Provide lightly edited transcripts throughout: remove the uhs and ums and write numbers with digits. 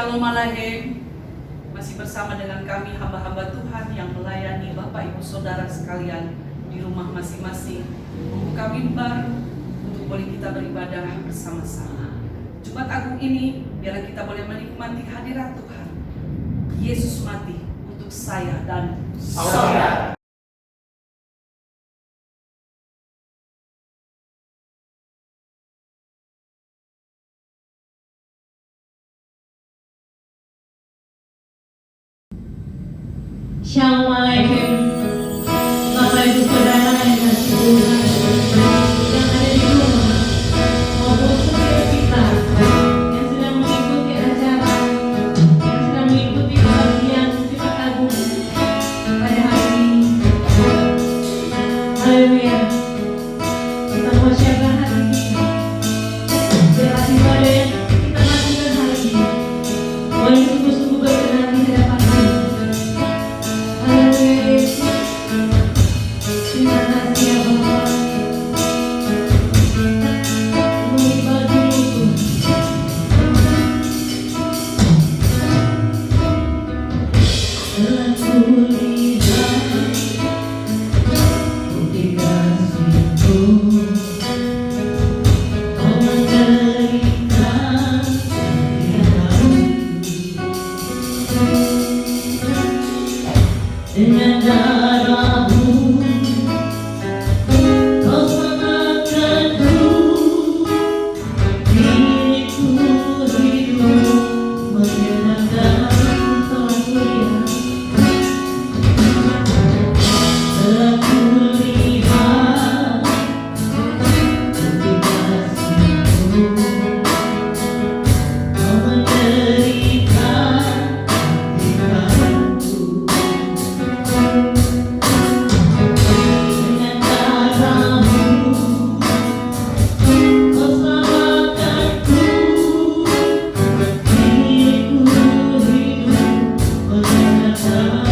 Shalom Alaikum. Masih bersama dengan kami hamba-hamba Tuhan yang melayani Bapak Ibu Saudara sekalian di rumah masing-masing, membuka mimbar untuk boleh kita beribadah bersama-sama. Jumat Agung ini biarlah kita boleh menikmati hadirat Tuhan. Yesus mati untuk saya dan saudara. Shalom Alaikum, Bapak Ibu Saudara yang kasih Tuhan, yang ada di rumah maupun setiap kita yang sedang mengikuti acara, yang sedang mengikuti kebahagiaan Jumat Agung pada hari ini. Haleluya. Kita mengucapkan hati kita, biarlah ibadah yang kita lakukan hari ini boleh sungguh-sungguh berkenan di hadapan Tuhan. Terima kasih ya Bapak. Mengibar diriku. Telah kulihat bukti kasih-Mu, Kau menderita dengan darah-Mu. Kau selamatkanku, diriku hidup menyenangkan. Telah kulihat bukti kasih-Mu, Kau menderita di kayu. Dengan darah-Mu, Kau selamatkanku, diriku hidup menyenangkan.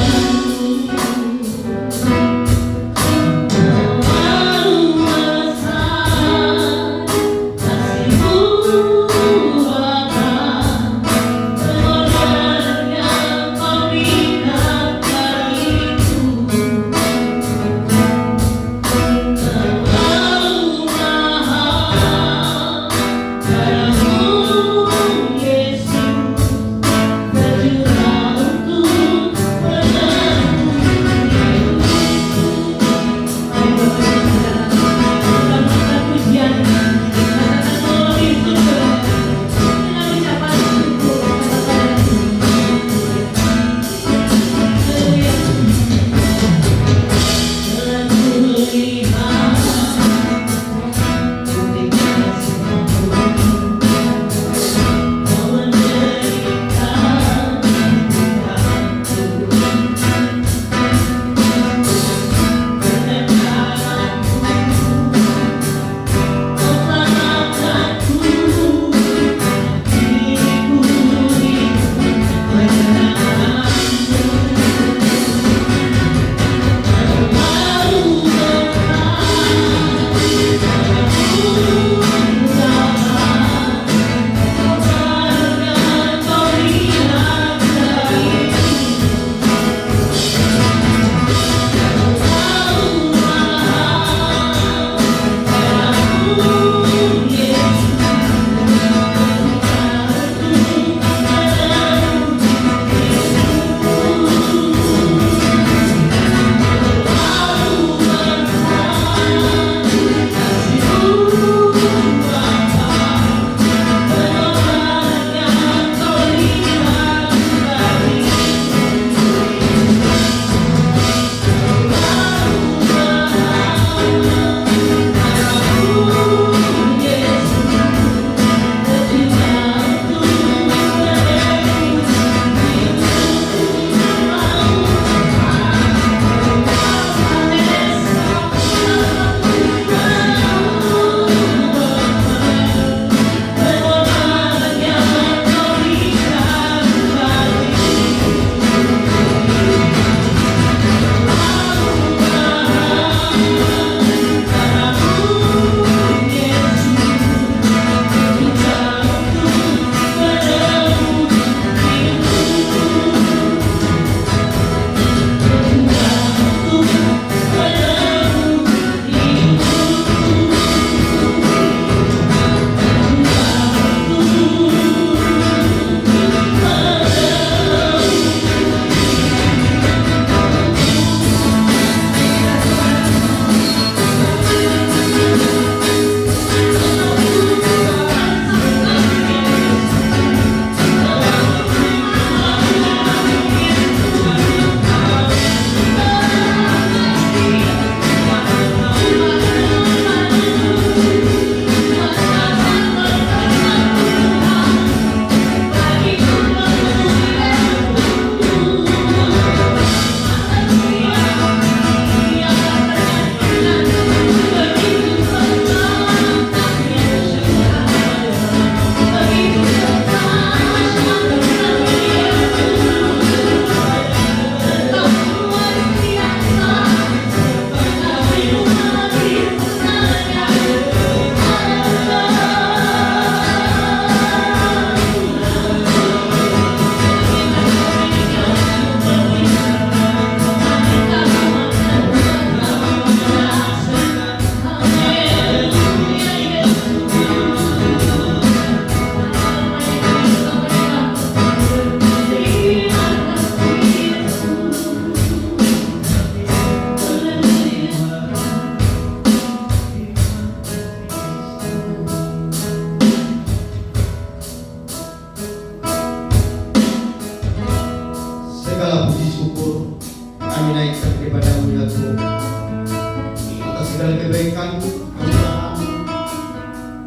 kebaikan, kemurahan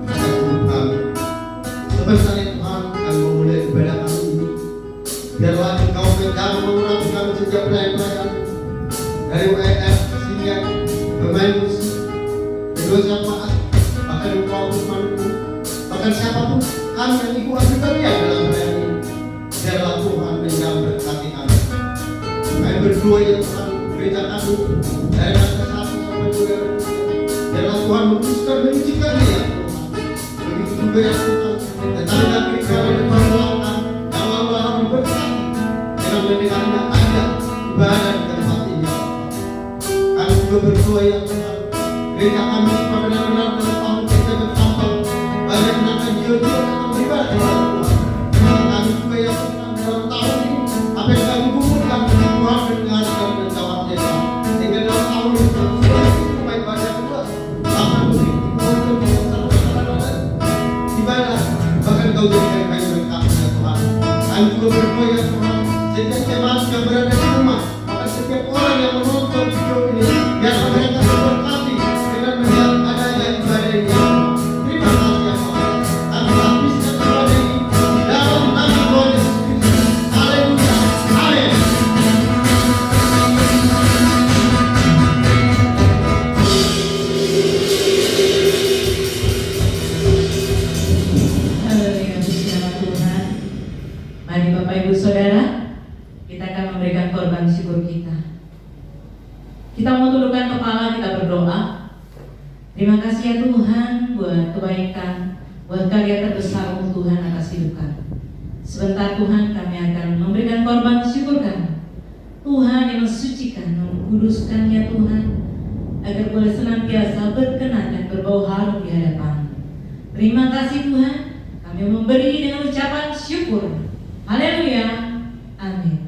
atas hidup kami. Sebesarnya Tuhan, kami memulai ibadah kami ini. Biarlah Engkau menjaga mengurapi kami setiap pelayan-pelayan, dari WF, sinian, pemain musik, kedua jamaat, bahkan Engkau bermandu, bahkan siapapun kami yang ikut ambil bagian dalam pelayan ini. Biarlah Tuhan menjaga berkati kami. Kami berdoa ya Tuhan, gereja kami dari masa satu sampai dua. Biarlah Tuhan memutuskan menyucikan dia Tuhan. Begitu juga ya Tuhan, tetangga gereja dan perbuatan yang Allah diberkati dengan mendengarnya ada ibadah di tempat ini. Kami juga berdoa ya Tuhan, gereja kami supaya benar-benar dalam tahun kita bertambah banyak menangkan jiwa-jiwa yang beribadah kepada Tuhan. Kami juga ya Tuhan dalam tahun ini apa yang kami kumpulkan Tuhan mendengarkan dan jawabnya Tuhan. Sehingga dalam tahun ini Tuhan supaya ibadah kedua bahkan ibadah bahkan Kau jadikan kami berkat ya Tuhan. Kami juga berdoa ya Tuhan, setiap jemaat yang berada di rumah, bahkan setiap orang yang menonton video ini, biar mereka terberkati dengan melihat adanya ibadah ini ya Tuhan. Terima kasih ya Tuhan. Kami habiskan ibadah ini di dalam nama Tuhan Yesus Kristus. Haleluya. Amin. Haleluya, puji nama Tuhan. Mari Bapak Ibu Saudara, kita akan memberikan korban syukur kita. Kita mau tundukkan kepala, kita berdoa. Terima kasih ya Tuhan buat kebaikan, buat karya terbesar-Mu Tuhan atas hidup kami. Sebentar Tuhan kami akan memberikan korban syukur kami. Tuhan yang mensucikan, mengkuduskannya Tuhan, agar boleh senantiasa berkenan dan berbau harum di hadapan. Terima kasih Tuhan, kami memberi dengan ucapan syukur. Haleluya. Amin.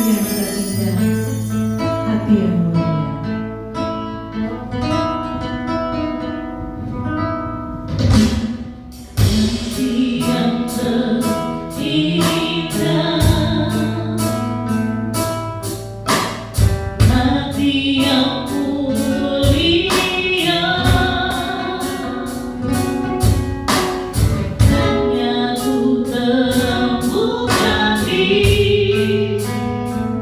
Yang terindah, hati yang mulia. Hati yang terindah, hati yang mulia, hanya ku temukan di namamu.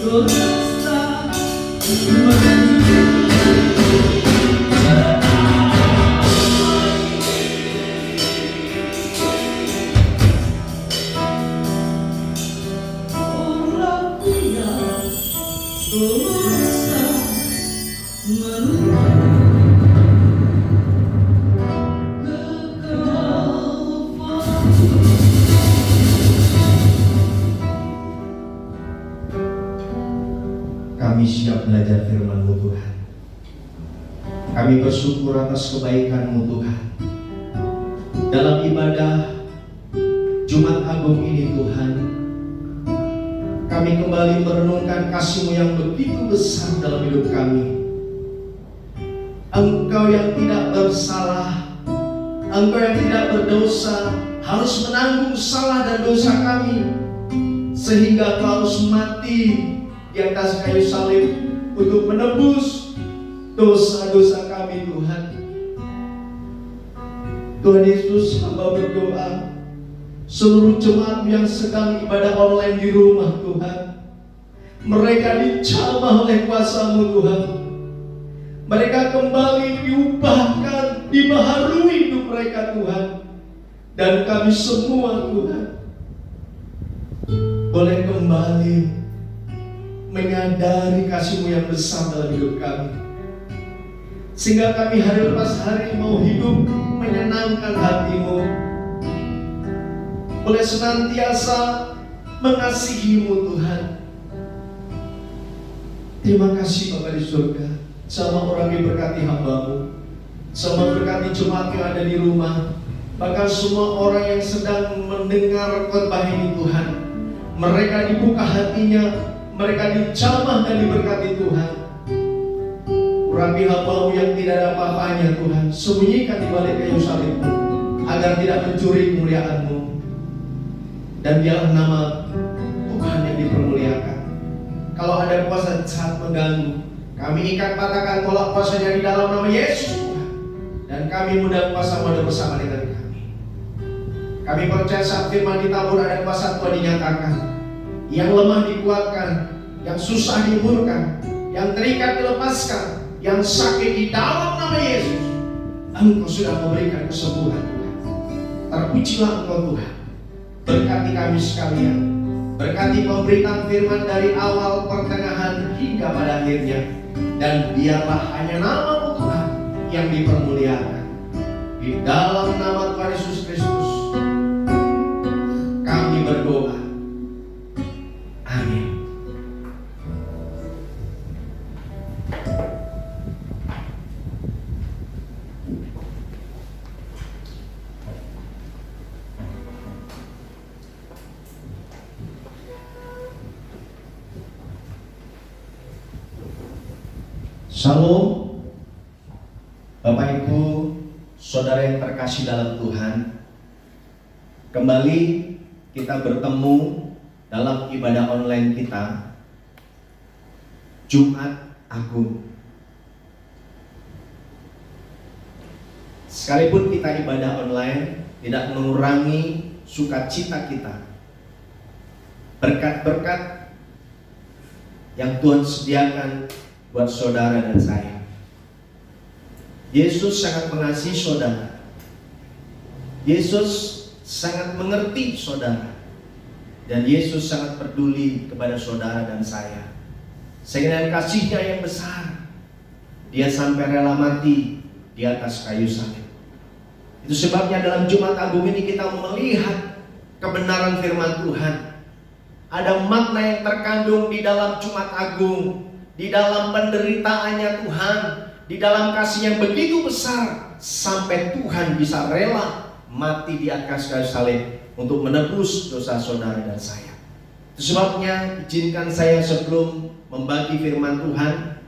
berdosa Orang yang berdosa menuju Kami siap belajar firman-Mu Tuhan. Kami bersyukur atas kebaikan-Mu Tuhan. Dalam ibadah Jumat Agung ini Tuhan, kami kembali merenungkan kasih-Mu yang begitu besar dalam hidup kami. Engkau yang tidak bersalah, Engkau yang tidak berdosa, harus menanggung salah dan dosa kami, sehingga Engkau harus mati di atas kayu salib untuk menebus dosa-dosa kami Tuhan. Tuhan Yesus, hamba berdoa seluruh jemaat yang sedang ibadah online di rumah Tuhan, mereka dijamah oleh kuasa-Mu Tuhan. Mereka kembali diubahkan, dibaharui hidup mereka Tuhan. Dan kami semua Tuhan boleh kembali menyadari kasih-Mu yang besar dalam hidup kami, sehingga kami hari lepas hari mau hidup menyenangkan hati-Mu, boleh senantiasa mengasihi-Mu Tuhan. Terima kasih Bapa di surga. Sama orang diberkati hamba-Mu, sama berkati jemaat yang ada di rumah, bahkan semua orang yang sedang mendengar khotbah ini Tuhan, mereka dibuka hatinya, mereka dijamah dan diberkati Tuhan. Urapi hamba-Mu yang tidak ada apa-apanya Tuhan, sembunyikan di balik kayu salib-Mu, agar tidak mencuri kemuliaan-Mu. Dan biarlah nama Tuhan yang dipermuliakan. Kalau ada kuasa saat mengganggu, kami ikat patahkan tolak kuasanya di dalam nama Yesus Tuhan. Dan kami mudah kuasa ada bersama dengan kami. Kami percaya saat firman ditabur ada kuasa Tuhan dinyatakan. Yang lemah dikuatkan, yang susah dihiburkan, yang terikat dilepaskan, yang sakit di dalam nama Yesus. Engkau sudah memberikan kesembuhan Tuhan. Terpujilah Engkau Tuhan. Berkati kami sekalian. Berkati pemberitaan firman dari awal, pertengahan, hingga pada akhirnya. Dan biarlah hanya nama-Mu Tuhan yang dipermuliakan. Di dalam nama Tuhan Yesus Kristus kami berdoa. Amin. Shalom, Bapak Ibu, Saudara yang terkasih dalam Tuhan. Kembali kita bertemu dalam ibadah online kita Jumat Agung. Sekalipun kita ibadah online, tidak mengurangi sukacita kita. Berkat-berkat yang Tuhan sediakan buat saudara dan saya. Yesus sangat mengasihi saudara. Yesus sangat mengerti saudara. Dan Yesus sangat peduli kepada saudara dan saya. Sehingga dengan kasih-Nya yang besar, Dia sampai rela mati di atas kayu salib. Itu sebabnya dalam Jumat Agung ini kita melihat kebenaran firman Tuhan. Ada makna yang terkandung di dalam Jumat Agung, di dalam penderitaannya Tuhan, di dalam kasih yang begitu besar, sampai Tuhan bisa rela mati di atas kayu salib untuk menebus dosa saudara dan saya. Itu sebabnya izinkan saya sebelum membagi firman Tuhan,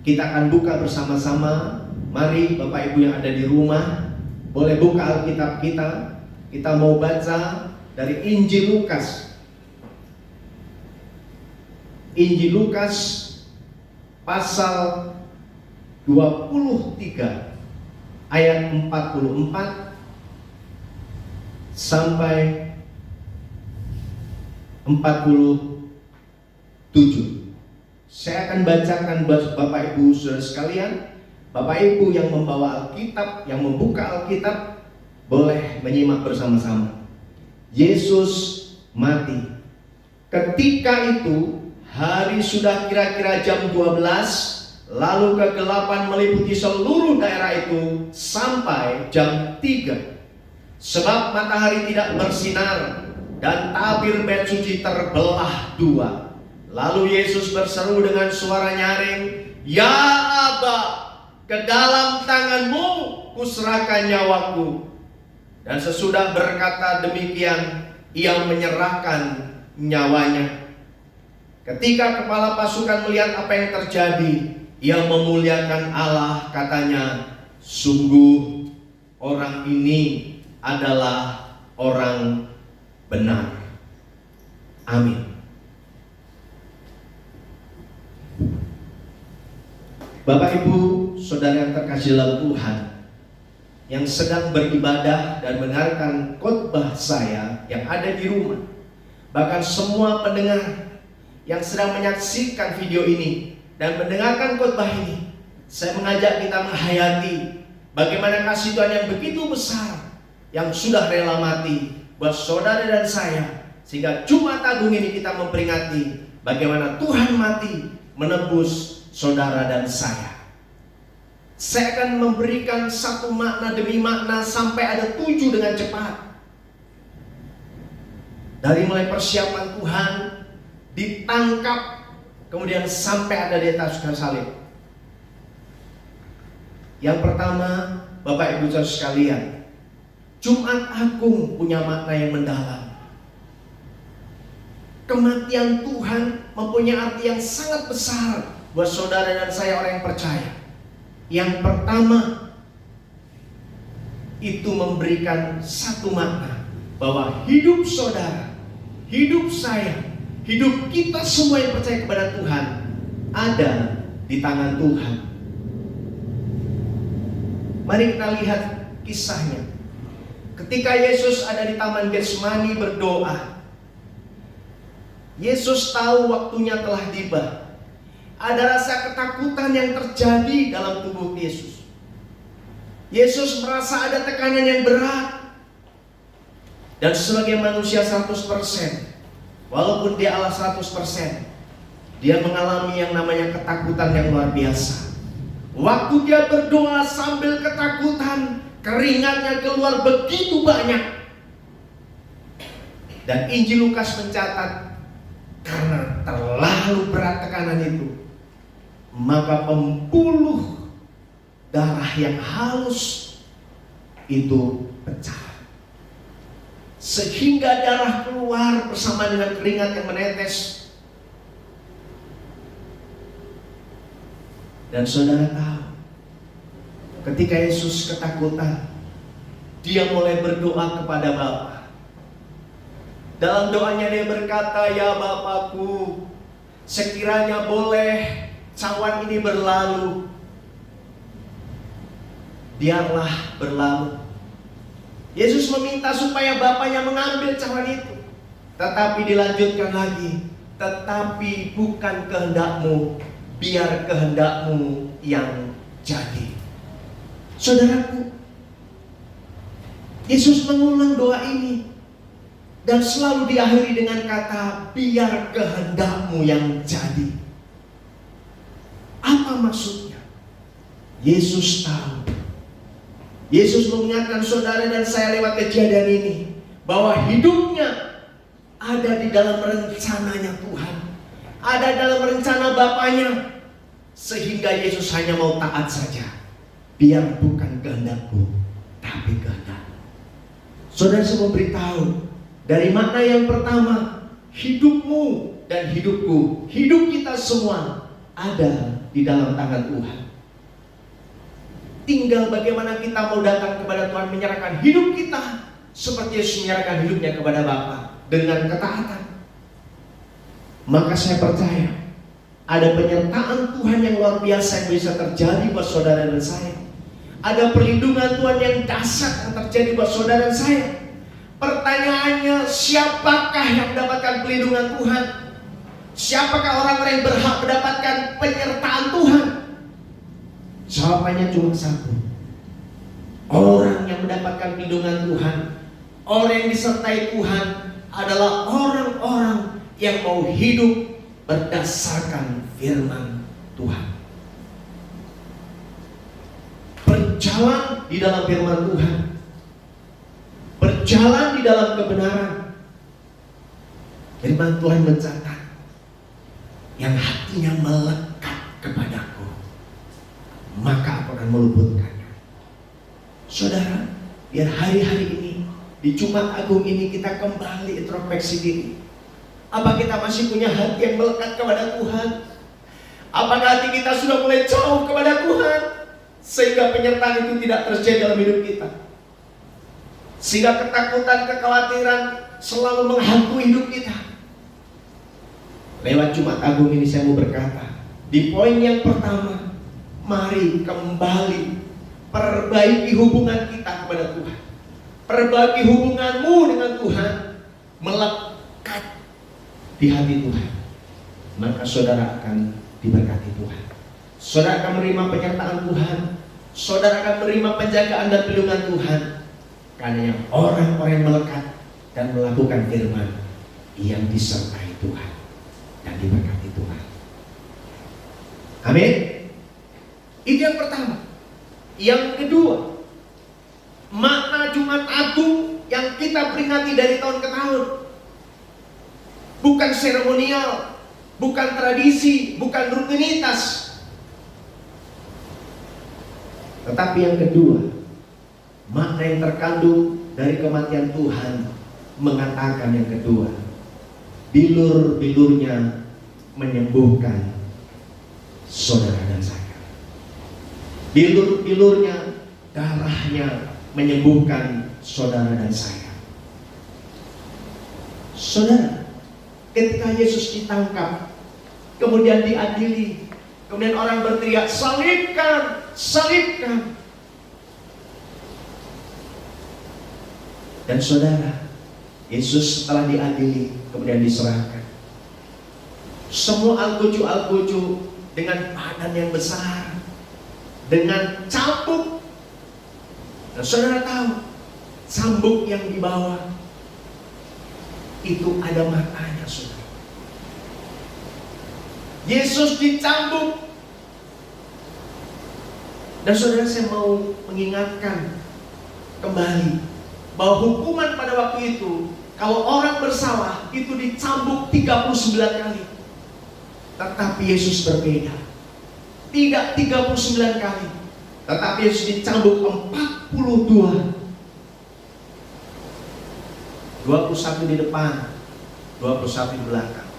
kita akan buka bersama-sama. Mari Bapak Ibu yang ada di rumah, boleh buka Alkitab kita. Kita mau baca dari Injil Lukas. Injil Lukas pasal 23 ayat 44 sampai 47. Saya akan bacakan buat Bapak Ibu Saudara sekalian. Bapak Ibu yang membawa Alkitab, yang membuka Alkitab, boleh menyimak bersama-sama. Yesus mati. Ketika itu hari sudah kira-kira jam 12, lalu kegelapan meliputi seluruh daerah itu sampai jam 3. Sebab matahari tidak bersinar dan tabir bait suci terbelah dua. Lalu Yesus berseru dengan suara nyaring, "Ya Aba, ke dalam tangan-Mu kuserahkan nyawaku." Dan sesudah berkata demikian, ia menyerahkan nyawanya. Ketika kepala pasukan melihat apa yang terjadi, ia memuliakan Allah, katanya, "Sungguh orang ini adalah orang benar." Amin. Bapak Ibu, saudara yang terkasih dalam Tuhan, yang sedang beribadah dan mendengarkan khotbah saya yang ada di rumah, bahkan semua pendengar yang sedang menyaksikan video ini dan mendengarkan khotbah ini, saya mengajak kita menghayati bagaimana kasih Tuhan yang begitu besar yang sudah rela mati buat saudara dan saya, sehingga Jumat Agung ini kita memperingati bagaimana Tuhan mati menebus saudara dan saya. Saya akan memberikan satu makna demi makna sampai ada 7 dengan cepat. Dari mulai persiapan Tuhan, ditangkap, kemudian sampai ada di atas kayu salib. Yang pertama, Bapak Ibu saudara sekalian, Jumat Agung punya makna yang mendalam. Kematian Tuhan mempunyai arti yang sangat besar buat saudara dan saya orang yang percaya. Yang pertama, itu memberikan satu makna bahwa hidup saudara, hidup saya, hidup kita semua yang percaya kepada Tuhan ada di tangan Tuhan. Mari kita lihat kisahnya. Ketika Yesus ada di Taman Getsemani berdoa, Yesus tahu waktunya telah tiba. Ada rasa ketakutan yang terjadi dalam tubuh Yesus. Yesus merasa ada tekanan yang berat. Dan sebagai manusia 100%, walaupun dia Allah 100%, dia mengalami yang namanya ketakutan yang luar biasa. Waktu dia berdoa sambil ketakutan, keringatnya keluar begitu banyak. Dan Injil Lukas mencatat, karena terlalu berat tekanan itu, maka pembuluh darah yang halus itu pecah, sehingga darah keluar bersama dengan keringat yang menetes. Dan saudara tahu, ketika Yesus ketakutan, dia mulai berdoa kepada Bapa. Dalam doanya dia berkata, "Ya Bapakku, sekiranya boleh cawan ini berlalu, biarlah berlalu." Yesus meminta supaya Bapaknya mengambil cawan itu. Tetapi dilanjutkan lagi, "Tetapi bukan kehendak-Mu, biar kehendak-Mu yang jadi." Saudaraku, Yesus mengulang doa ini dan selalu diakhiri dengan kata, "Biar kehendak-Mu yang jadi." Apa maksudnya? Yesus tahu. Yesus mengingatkan saudara dan saya lewat kejadian ini bahwa hidupnya ada di dalam rencananya Tuhan, ada dalam rencana Bapaknya, sehingga Yesus hanya mau taat saja. Biar bukan kehendak-Ku, tapi kehendak-Mu. Saudara, saya mau beritahu dari makna yang pertama, hidupmu dan hidupku, hidup kita semua ada di dalam tangan Tuhan. Tinggal bagaimana kita mau datang kepada Tuhan, menyerahkan hidup kita seperti Yesus menyerahkan hidupnya kepada Bapa dengan ketaatan. Maka saya percaya ada penyertaan Tuhan yang luar biasa yang bisa terjadi buat saudara dan saya. Ada perlindungan Tuhan yang dahsyat yang terjadi buat saudara dan saya. Pertanyaannya, siapakah yang mendapatkan perlindungan Tuhan? Siapakah orang-orang yang berhak mendapatkan penyertaan Tuhan? Jawabannya cuma satu. Orang yang mendapatkan lindungan Tuhan, orang yang disertai Tuhan adalah orang-orang yang mau hidup berdasarkan firman Tuhan. Berjalan di dalam firman Tuhan, berjalan di dalam kebenaran. Firman Tuhan mencatat, yang hatinya melekat kepadaku, maka aku akan meluputkannya. Saudara, biar hari-hari ini, di Jumat Agung ini, kita kembali introspeksi diri. Apa kita masih punya hati yang melekat kepada Tuhan? Apakah hati kita sudah mulai jauh kepada Tuhan, sehingga penyertaan itu tidak terjadi dalam hidup kita? Sehingga ketakutan, kekhawatiran selalu menghantui hidup kita. Lewat Jumat Agung ini saya mau berkata, di poin yang pertama, mari kembali perbaiki hubungan kita kepada Tuhan. Perbaiki hubunganmu dengan Tuhan, melekat di hati Tuhan. Maka saudara akan diberkati Tuhan. Saudara akan menerima penyertaan Tuhan. Saudara akan menerima penjagaan dan perlindungan Tuhan. Karena yang orang-orang yang melekat dan melakukan firman, yang disertai Tuhan dan diberkati Tuhan. Amin. Itu yang pertama. Yang kedua, makna Jumat Agung yang kita peringati dari tahun ke tahun bukan seremonial, bukan tradisi, bukan rutinitas. Tetapi yang kedua, makna yang terkandung dari kematian Tuhan mengatakan yang kedua, bilur-bilurnya menyembuhkan saudara dan saya. Bilur-bilurnya, darahnya menyembuhkan saudara dan saya. Saudara, ketika Yesus ditangkap, kemudian diadili, kemudian orang berteriak, salibkan, salibkan. Dan saudara, Yesus setelah diadili, kemudian diserahkan. Semua algojo-algojo dengan badan yang besar, dengan cambuk. Dan saudara tahu, cambuk yang dibawa itu ada maknanya, saudara. Yesus dicambuk. Dan saudara, saya mau mengingatkan kembali bahwa hukuman pada waktu itu, kalau orang bersalah itu dicambuk 39 kali. Tetapi Yesus berbeda. Tidak 39 kali, tetapi Yesus dicambuk 42. 21 di depan, 21 di belakang.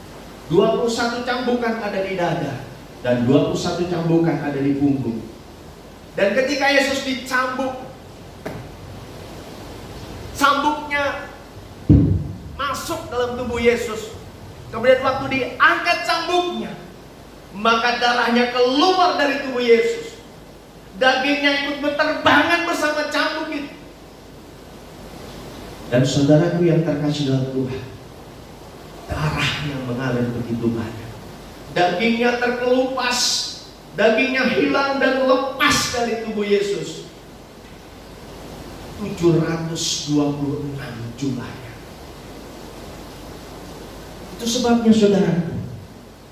21 cambukan ada di dada, dan 21 cambukan ada di punggung. Dan ketika Yesus dicambuk, cambuknya masuk dalam tubuh Yesus. Kemudian waktu diangkat cambuknya, maka darahnya keluar dari tubuh Yesus. Dagingnya ikut berterbangan bersama cambuk itu. Dan saudaraku yang terkasih dalam Tuhan, darahnya mengalir begitu banyak. Dagingnya terkelupas, dagingnya hilang dan lepas dari tubuh Yesus. 726 jumlahnya. Itu sebabnya saudaraku,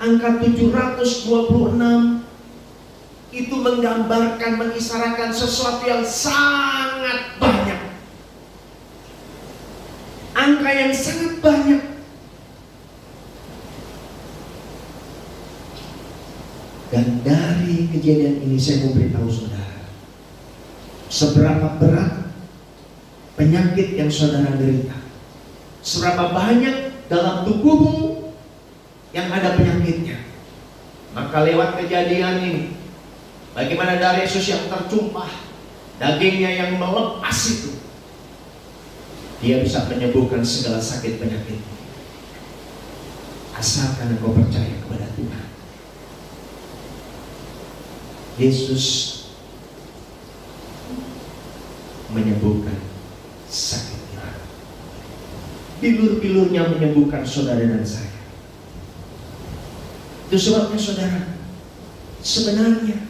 angka 726 itu menggambarkan, mengisyaratkan sesuatu yang sangat banyak. Angka yang sangat banyak. Dan dari kejadian ini saya mau beritahu saudara, seberapa berat penyakit yang saudara derita, seberapa banyak dalam tubuhmu yang ada penyakitnya. Maka lewat kejadian ini, bagaimana darah Yesus yang tercumpah, dagingnya yang melepas itu, Dia bisa menyembuhkan segala sakit penyakit. Asalkan engkau percaya kepada Tuhan. Yesus menyembuhkan sakit kita. Bilur-bilurnya menyembuhkan saudara dan saya. Itu sebabnya saudara, sebenarnya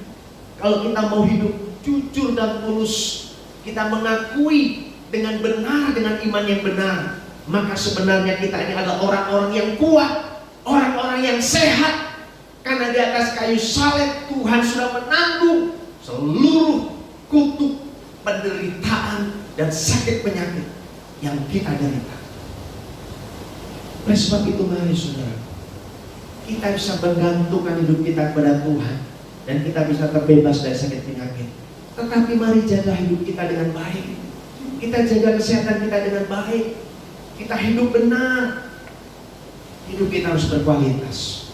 kalau kita mau hidup jujur dan tulus, kita mengakui dengan benar, dengan iman yang benar, maka sebenarnya kita ini adalah orang-orang yang kuat, orang-orang yang sehat. Karena di atas kayu salib Tuhan sudah menanggung seluruh kutuk, penderitaan, dan sakit penyakit yang kita derita. Oleh sebab itu mari saudara, kita bisa menggantungkan hidup kita kepada Tuhan, dan kita bisa terbebas dari sakit penyakit. Tetapi mari jaga hidup kita dengan baik. Kita jaga kesehatan kita dengan baik. Kita hidup benar. Hidup kita harus berkualitas,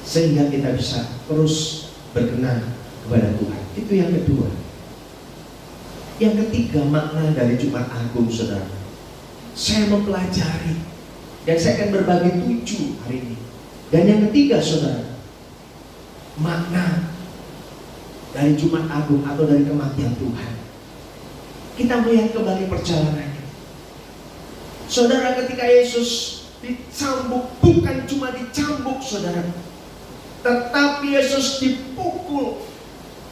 sehingga kita bisa terus berkenan kepada Tuhan. Itu yang kedua. Yang ketiga, makna dari Jumat Agung, saudara. Saya mempelajari, dan saya akan berbagi 7 hari ini. Dan yang ketiga, saudara, makna dari Jumat Agung atau dari kematian Tuhan. Kita melihat kembali perjalanannya. Saudara, ketika Yesus dicambuk, bukan cuma dicambuk, saudara, tetapi Yesus dipukul,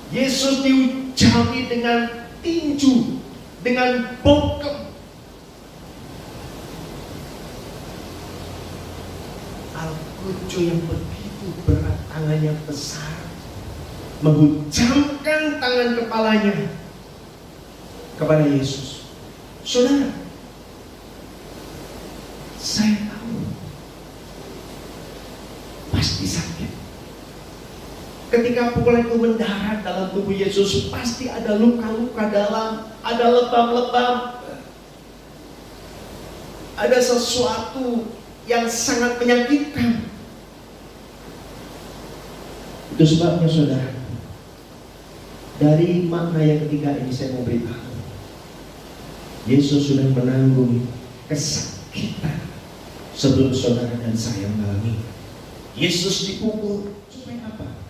Yesus diujami dengan tinju, dengan bokem. Al-Qujo yang begitu berat, tangannya besar, menghujamkan tangan kepalanya kepada Yesus. Saudara, saya tahu pasti sakit. Ketika pukulan itu mendarat dalam tubuh Yesus, pasti ada luka-luka dalam, ada lebam-lebam, ada sesuatu yang sangat menyakitkan. Itu sebabnya saudara, dari makna yang ketiga ini saya mau beritahu, Yesus sudah menanggung kesakitan sebelum saudara dan saya mengalami. Yesus dipukul supaya apa?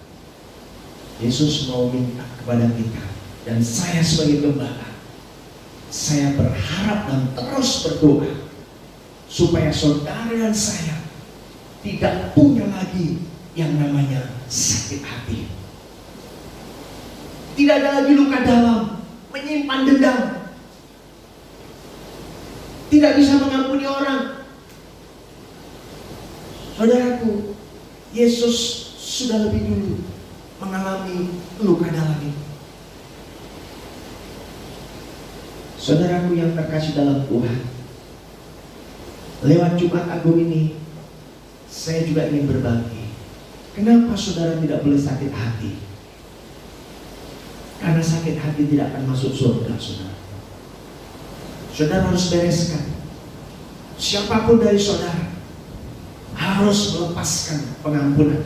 Yesus mau minta kepada kita, dan saya sebagai gembala, saya berharap dan terus berdoa supaya saudara dan saya tidak punya lagi yang namanya sakit hati. Tidak ada lagi luka dalam, menyimpan dendam, tidak bisa mengampuni orang. Saudaraku, Yesus sudah lebih dulu mengalami luka dalam ini. Saudaraku yang terkasih dalam Tuhan, lewat Jumat Agung ini saya juga ingin berbagi. Kenapa saudara tidak boleh sakit hati? Karena sakit hati tidak akan masuk surga, saudara. Saudara harus bereskan. Siapapun dari saudara harus melepaskan pengampunan.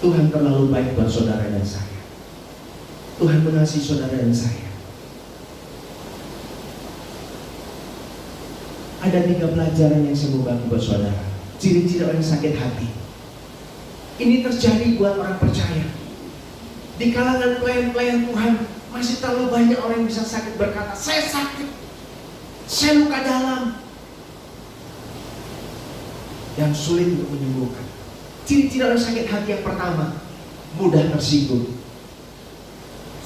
Tuhan terlalu baik buat saudara dan saya. Tuhan mengasihi saudara dan saya. Ada 3 pelajaran yang saya mau bagi buat saudara. Ciri-ciri orang sakit hati. Ini terjadi buat orang percaya. Di kalangan pelayan-pelayan Tuhan masih terlalu banyak orang yang bisa sakit berkata, saya sakit, saya luka dalam, yang sulit untuk menyembuhkan. Ciri-ciri orang sakit hati yang pertama, mudah tersinggung.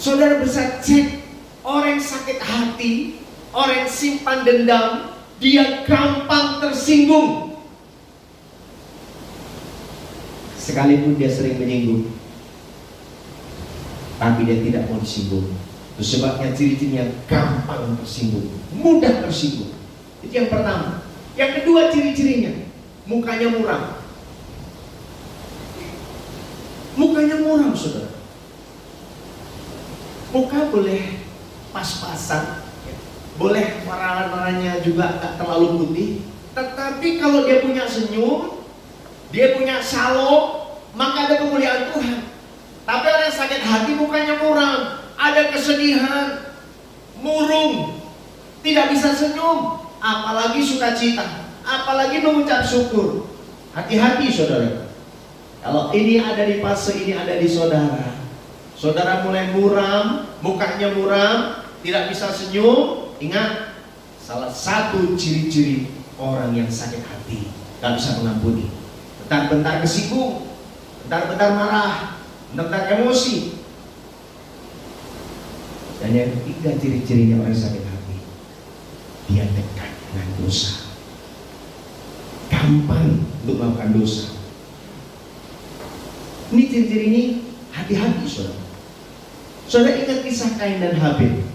Saudara bisa cek orang sakit hati, orang yang simpan dendam, dia gampang tersinggung. Sekalipun dia sering menyinggung, tapi dia tidak mau disinggung. Itu sebabnya ciri-cirinya gampang tersinggung, mudah tersinggung. Itu yang pertama. Yang kedua ciri-cirinya, mukanya muram. Mukanya muram, saudara. Muka boleh pas-pasan, boleh warna-warnanya juga tak terlalu putih, tetapi kalau dia punya senyum, dia punya shalom, maka ada kemuliaan Tuhan. Tapi orang yang sakit hati mukanya muram, ada kesedihan, murung, tidak bisa senyum, apalagi sukacita, apalagi mengucap syukur. Hati-hati saudara. Kalau ini ada di fase ini ada di saudara, saudara mulai muram, mukanya muram, tidak bisa senyum, ingat, salah satu ciri-ciri orang yang sakit hati, gak bisa mengampuni. Bentar-bentar kesinggung, bentar-bentar marah, bentar emosi. Dan yang ketiga ciri-cirinya orang sakit hati, dia dekat dengan dosa, gampang untuk melakukan dosa. Ini ciri-ciri ini, hati-hati saudara. Saudara ingat kisah Kain dan Habil.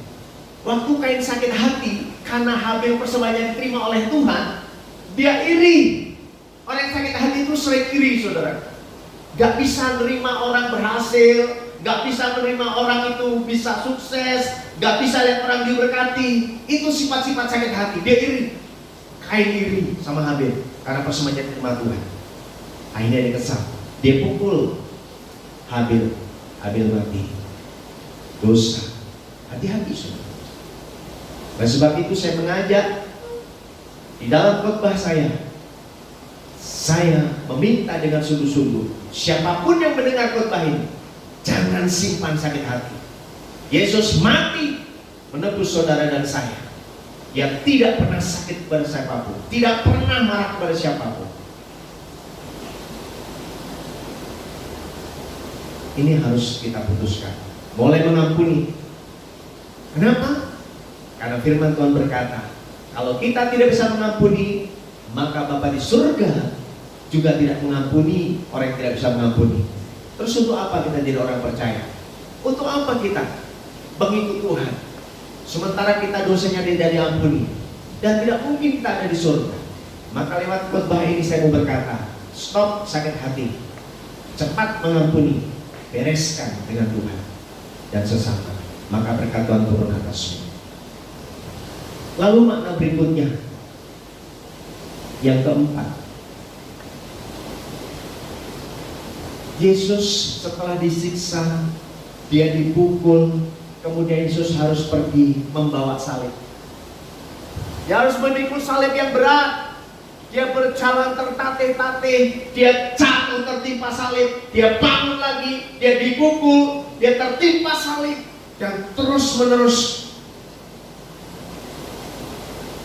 Waktu Kain sakit hati karena Habil persembahannya diterima oleh Tuhan, dia iri. Orang yang sakit hati itu sering iri, saudara. Gak bisa menerima orang berhasil, gak bisa menerima orang itu bisa sukses, gak bisa lihat orang diberkati. Itu sifat-sifat sakit hati. Dia iri. Kain iri sama Habil karena persembahannya diterima Tuhan. Akhirnya dia kesal. Dia pukul Habil. Habil mati. Dosa. Hati-hati, saudara. Dan sebab itu saya mengajak di dalam khotbah saya meminta dengan sungguh-sungguh, siapapun yang mendengar khotbah ini, jangan simpan sakit hati. Yesus mati menebus saudara dan saya yang tidak pernah sakit kepada siapapun, tidak pernah marah kepada siapapun. Ini harus kita putuskan. Mulai mengampuni. Kenapa? Karena firman Tuhan berkata, kalau kita tidak bisa mengampuni, maka Bapa di surga juga tidak mengampuni orang yang tidak bisa mengampuni. Terus untuk apa kita jadi orang percaya? Untuk apa kita mengikut Tuhan sementara kita dosanya tidak diampuni dan tidak mungkin kita ada di surga? Maka lewat khotbah ini saya mau berkata, stop sakit hati, cepat mengampuni, bereskan dengan Tuhan dan sesama, maka berkat Tuhan turun atasmu. Lalu makna berikutnya, yang keempat, Yesus setelah disiksa, dia dipukul, kemudian Yesus harus pergi membawa salib. Dia harus memikul salib yang berat. Dia berjalan tertatih-tatih, dia jatuh tertimpa salib, dia bangun lagi, dia dipukul, dia tertimpa salib, dan terus menerus.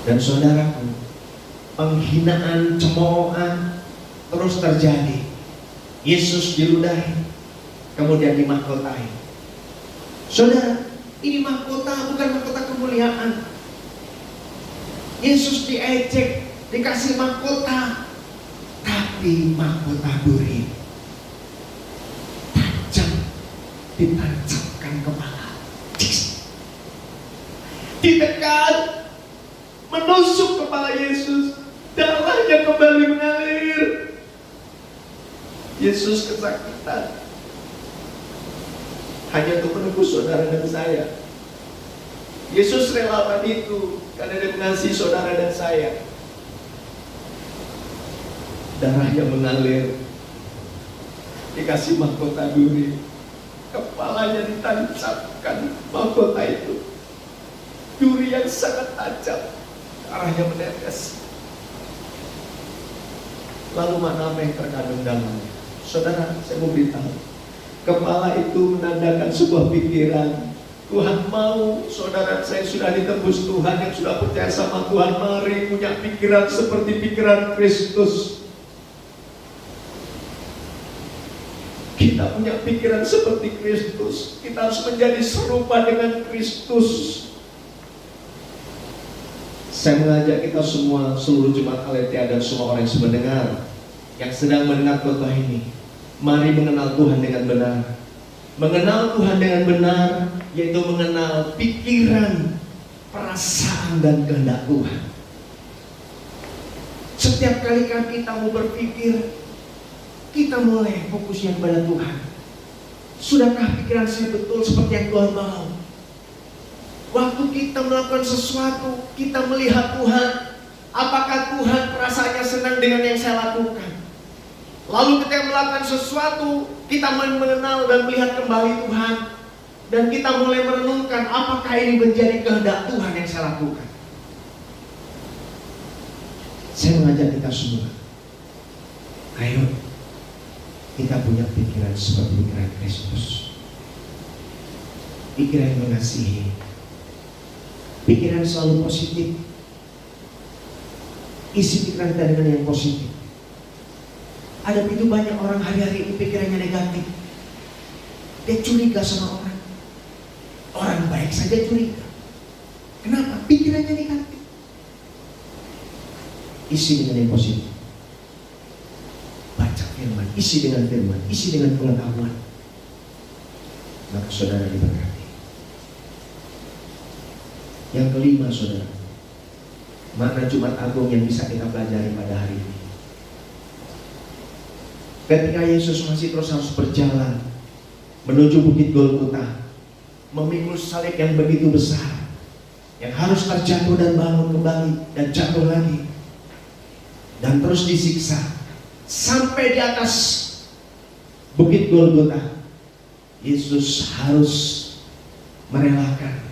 Dan saudaraku, penghinaan, cemoohan terus terjadi. Yesus diludahi, kemudian dimahkotai. Saudara, ini mahkota bukan mahkota kemuliaan. Yesus diejek, dikasih mahkota, tapi mahkota duri, tajam, ditancapkan kepala, ditekan, menusuk kepala Yesus, darahnya kembali mengalir. Yesus kesakitan hanya untuk menebus saudara dan saya. Yesus relawan itu karena dia mengasihi saudara dan saya. Darahnya mengalir, dikasih mahkota duri, kepalanya ditancapkan mahkota itu, duri yang sangat tajam, arahnya menetes. Lalu mana yang terkandung dalamnya? Saudara, saya mau beritahu, kepala itu menandakan sebuah pikiran. Tuhan mau saudara saya sudah ditebus Tuhan, yang sudah percaya sama Tuhan, mari punya pikiran seperti pikiran Kristus. Kita punya pikiran seperti Kristus. Kita harus menjadi serupa dengan Kristus. Saya mengajak kita semua, seluruh jemaat Aletheia dan semua orang yang mendengar, yang sedang mendengar khotbah ini, mari mengenal Tuhan dengan benar. Mengenal Tuhan dengan benar, yaitu mengenal pikiran, perasaan, dan kehendak Tuhan. Setiap kali kita mau berpikir, kita mulai fokusnya kepada Tuhan. Sudahkah pikiran saya betul seperti yang Tuhan mau? Waktu kita melakukan sesuatu, kita melihat Tuhan, apakah Tuhan perasaannya senang dengan yang saya lakukan? Lalu ketika melakukan sesuatu, kita mulai mengenal dan melihat kembali Tuhan, dan kita mulai merenungkan, apakah ini menjadi kehendak Tuhan yang saya lakukan? Saya mengajak kita semua, ayo kita punya pikiran seperti pikiran Kristus, pikiran yang mengasihi, pikiran selalu positif, Isi pikiran kita dengan yang positif. Ada begitu banyak orang hari-hari ini pikirannya negatif. Dia curiga sama orang. Orang baik saja curiga. Kenapa? Pikirannya negatif. Isi dengan yang positif. Baca firman, isi dengan firman, isi dengan pengetahuan. Maka saudara diberkati. Yang kelima, saudara, makna Jumat Agung yang bisa kita pelajari pada hari ini. Ketika Yesus masih terus harus berjalan menuju Bukit Golgota, memikul salib yang begitu besar, yang harus terjatuh dan bangun kembali dan jatuh lagi, dan terus disiksa sampai di atas Bukit Golgota. Yesus harus merelakan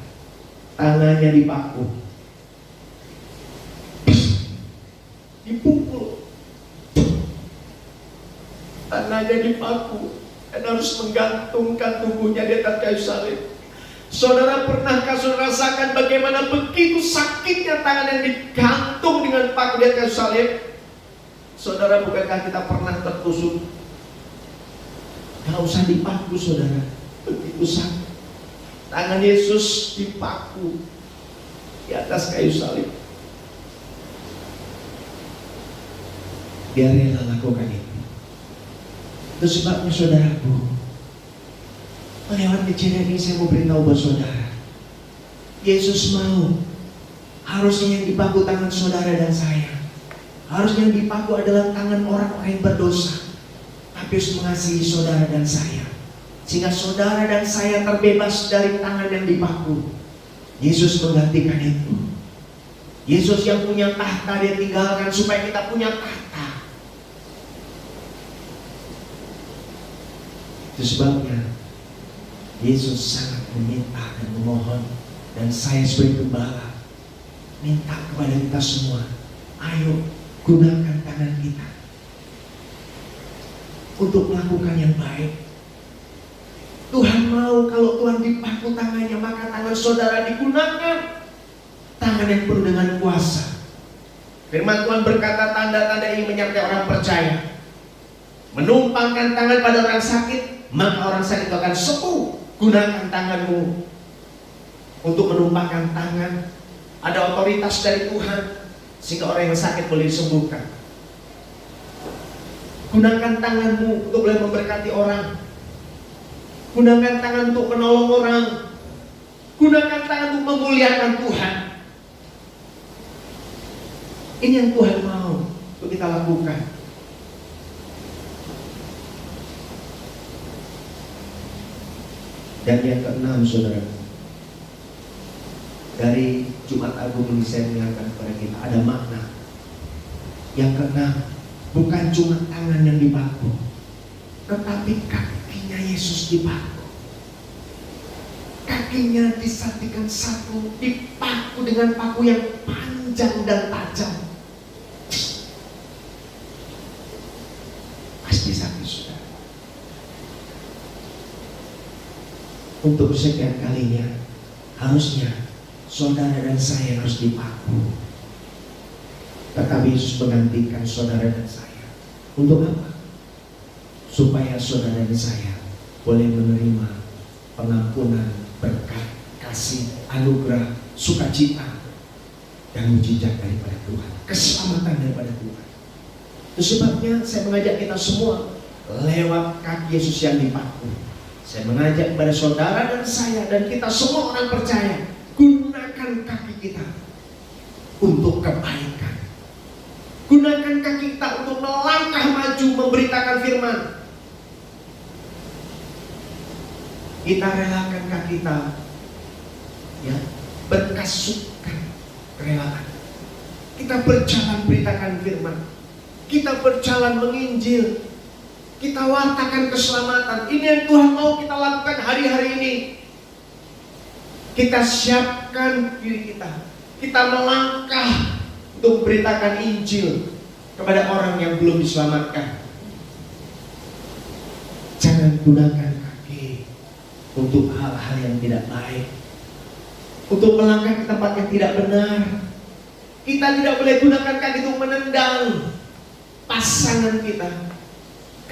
tangannya dipaku, dipukul, tangannya dipaku, dan harus menggantungkan tubuhnya di atas kayu salib. Saudara, pernahkah saudara rasakan bagaimana begitu sakitnya tangan yang digantung dengan paku di atas kayu salib? Saudara, bukankah kita pernah tertusuk? Gak usah dipaku, saudara, begitu sakit. Tangan Yesus dipaku di atas kayu salib. Dia rela lakukan itu. Itu sebabnya, saudaraku, lewat kejadian ini saya mau beritahu buat saudara, Yesus mau, harusnya yang dipaku tangan saudara dan saya, harusnya yang dipaku adalah tangan orang-orang yang berdosa, tapi harus mengasihi saudara dan saya, sehingga saudara dan saya terbebas dari tangan yang dipaku. Yesus menggantikan itu. Yesus yang punya tahta dia tinggalkan supaya kita punya tahta. Itu sebabnya Yesus sangat meminta dan memohon, dan saya sebagai gembala minta kepada kita semua, ayo gunakan tangan kita untuk melakukan yang baik. Tuhan mau kalau Tuhan dipaku tangannya, maka tangan saudara digunakan, tangan yang penuh dengan kuasa. Firman Tuhan berkata, tanda-tanda ini menyertai orang percaya. Menumpangkan tangan pada orang sakit, maka orang sakit itu akan sembuh. Gunakan tanganmu untuk menumpangkan tangan. Ada otoritas dari Tuhan sehingga orang yang sakit boleh disembuhkan. Gunakan tanganmu untuk boleh memberkati orang. Gunakan tangan untuk menolong orang. Gunakan tangan untuk memuliakan Tuhan. Ini yang Tuhan mau untuk kita lakukan. Dan yang keenam, saudara, dari Jumat Agung ini saya mengingatkan kepada kita ada makna. Yang keenam, bukan cuma tangan yang dipaku, tetapi kakinya Yesus dipaku. Kakinya disatukan satu, dipaku dengan paku yang panjang dan tajam. Pasti sakit, saudara. Untuk kesekian kalinya, harusnya saudara dan saya harus dipaku. Tetapi Yesus menggantikan saudara dan saya. Untuk apa? Supaya saudara dan saya boleh menerima pengampunan, berkat, kasih, anugerah, sukacita, dan mujizat daripada Tuhan, keselamatan daripada Tuhan. Itu sebabnya saya mengajak kita semua lewat kaki Yesus yang dipaku. Saya mengajak kepada saudara dan saya dan kita semua orang percaya, gunakan kaki kita untuk kebaikan. Gunakan kaki kita untuk melangkah maju memberitakan firman. Kita relakan kaki kita, ya, berkasukan kerelaan. Kita berjalan beritakan firman. Kita berjalan menginjil. Kita wartakan keselamatan. Ini yang Tuhan mau kita lakukan hari-hari ini. Kita siapkan diri kita. Kita melangkah untuk memberitakan Injil kepada orang yang belum diselamatkan. Jangan gunakan kaki untuk hal-hal yang tidak baik, untuk melangkah ke tempat yang tidak benar. Kita tidak boleh gunakan kaki untuk menendang pasangan kita,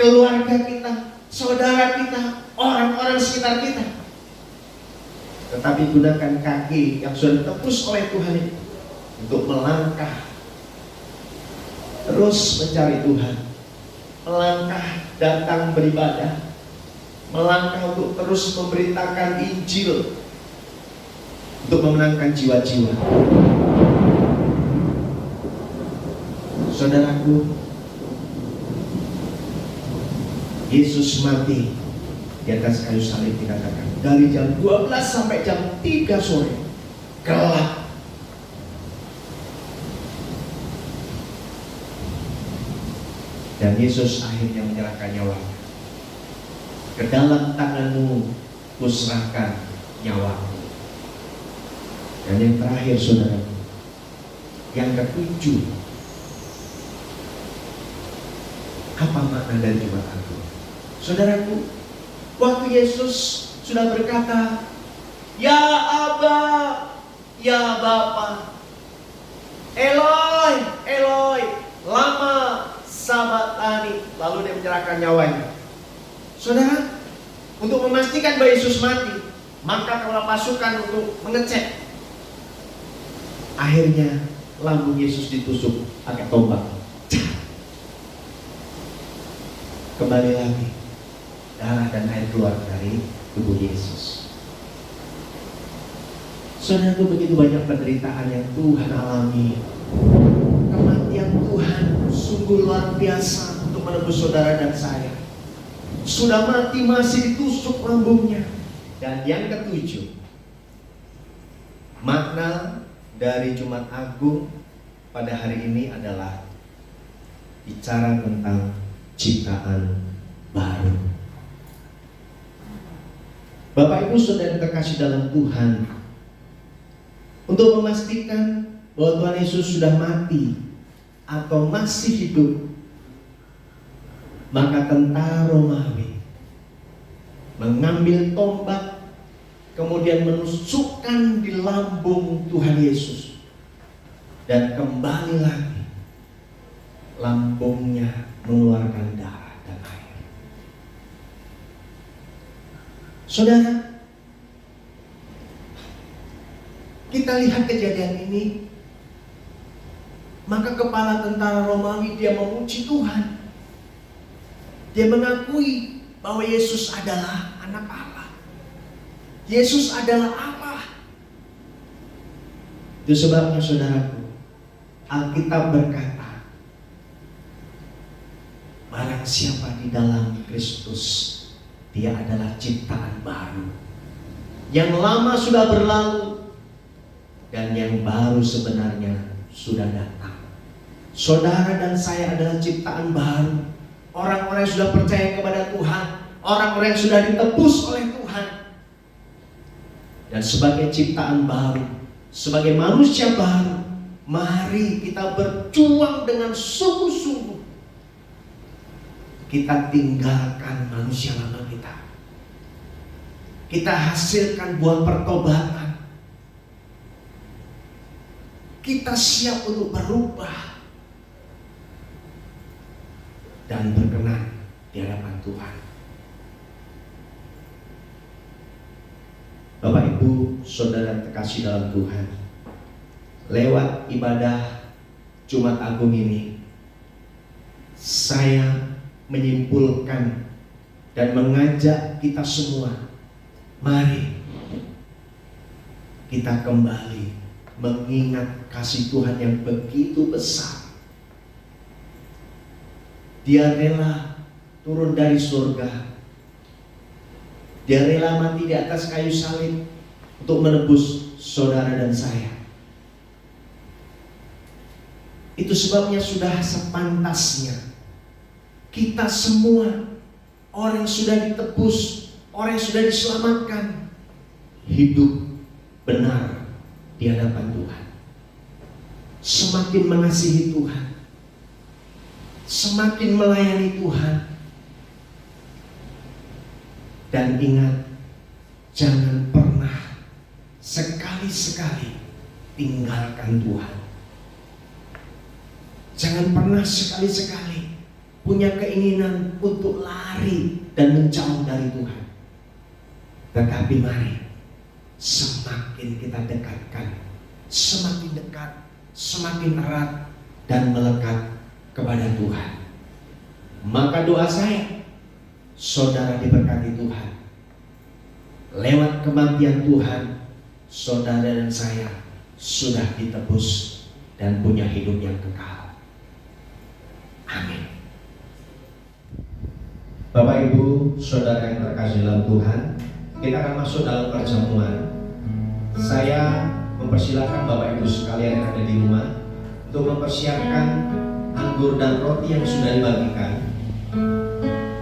keluarga kita, saudara kita, orang-orang sekitar kita. Tetapi gunakan kaki yang sudah ditebus oleh Tuhan itu untuk melangkah terus mencari Tuhan, melangkah datang beribadah, melangkah untuk terus memberitakan Injil, untuk memenangkan jiwa-jiwa. Saudaraku, Yesus mati di atas kayu salib dikatakan dari jam 12 sampai jam 3 sore gelap. Dan Yesus akhirnya menyerahkan nyawanya. Ke dalam tanganmu kuserahkan nyawaku. Dan yang terakhir saudaraku, yang ketujuh, apa makna dari Jumat Agung? Saudaraku, waktu Yesus sudah berkata, Ya Aba, Ya Bapa, Eloi, Eloi, lama sabatani, lalu dia menyerahkan nyawanya. Saudara, untuk memastikan bahwa Yesus mati, maka kepala pasukan untuk mengecek. Akhirnya lambung Yesus ditusuk pakai tombak. Kembali lagi, darah dan air keluar dari tubuh Yesus. Saudaraku, begitu banyak penderitaan yang Tuhan alami. Kematian Tuhan sungguh luar biasa untuk menebus saudara dan saya. Sudah mati masih ditusuk lambungnya. Dan yang ketujuh, makna dari Jumat Agung pada hari ini adalah bicara tentang ciptaan baru. Bapak Ibu Saudara terkasih dalam Tuhan, untuk memastikan bahwa Tuhan Yesus sudah mati atau masih hidup, maka tentara Romawi mengambil tombak, kemudian menusukkan di lambung Tuhan Yesus, dan kembali lagi lambungnya mengeluarkan darah dan air. Saudara, kita lihat kejadian ini, maka kepala tentara Romawi dia memuji Tuhan. Dia mengakui bahwa Yesus adalah anak Allah. Yesus adalah Allah. Itu sebabnya saudaraku, Alkitab berkata, barang siapa di dalam Kristus, dia adalah ciptaan baru. Yang lama sudah berlalu, dan yang baru sebenarnya sudah datang. Saudara dan saya adalah ciptaan baru. Orang-orang yang sudah percaya kepada Tuhan, orang-orang yang sudah ditebus oleh Tuhan. Dan sebagai ciptaan baru, sebagai manusia baru, mari kita berjuang dengan sungguh-sungguh. Kita tinggalkan manusia lama kita. Kita hasilkan buah pertobatan. Kita siap untuk berubah dan berkenan di hadapan Tuhan. Bapak Ibu Saudara terkasih dalam Tuhan, lewat ibadah Jumat Agung ini, saya menyimpulkan dan mengajak kita semua, mari kita kembali mengingat kasih Tuhan yang begitu besar. Dia rela turun dari surga. Dia rela mati di atas kayu salib untuk menebus saudara dan saya. Itu sebabnya sudah sepantasnya kita semua, orang yang sudah ditebus, orang yang sudah diselamatkan, hidup benar di hadapan Tuhan. Semakin mengasihi Tuhan, semakin melayani Tuhan. Dan ingat, jangan pernah sekali-sekali tinggalkan Tuhan. Jangan pernah sekali-sekali punya keinginan untuk lari dan menjauh dari Tuhan. Tetapi mari semakin kita dekatkan, semakin dekat, semakin erat dan melekat kepada Tuhan. Maka doa saya, saudara diberkati Tuhan. Lewat kematian Tuhan, saudara dan saya sudah ditebus dan punya hidup yang kekal. Amin. Bapak Ibu, saudara yang terkasih dalam Tuhan, kita akan masuk dalam perjamuan. Saya mempersilahkan Bapak Ibu sekalian yang ada di rumah untuk mempersiapkan anggur dan roti yang sudah dibagikan.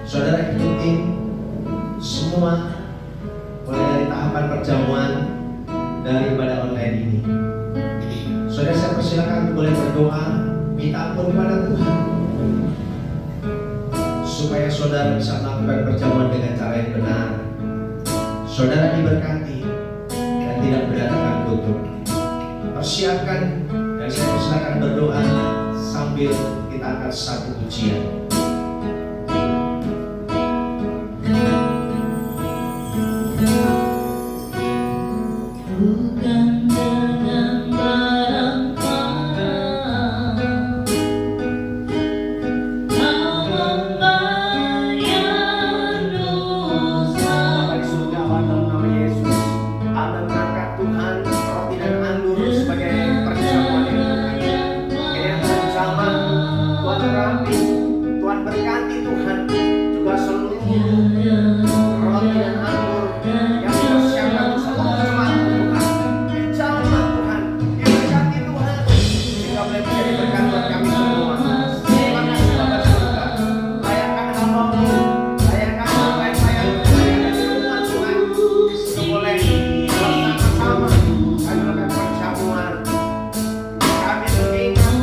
Saudara ikuti semua mulai dari tahapan perjamuan dari ibadah online ini. Saudara, saya persilakan boleh berdoa, minta ampun kepada Tuhan, supaya saudara bisa melakukan perjamuan dengan cara yang benar. Saudara diberkati dan tidak berdatangan kutuk. Persiapkan dan saya persilakan berdoa sambil kita angkat satu pujian. Bukan dengan barang-barang Kau membayar dosa. Bapak di surga, dalam nama Yesus, Anda mengangkat Tuhan roti dan anggur sebagai perjamuan yang Tuhan. Kiranya Tuhan jamah, Tuhan rapi, Tuhan berkati Tuhan juga seluruh roti dan anggur yang dipersiapkan untuk semua jemaat Tuhan. Dijamah Tuhan, diberkati Tuhan, sehingga boleh menjadi berkat buat kami semua. Terima kasih Bapak surga. Layakkan hamba-Mu, layakkan baik saya yang ada di rumah Tuhan. Boleh bersama-sama kami melakukan perjamuan. Kami mengingat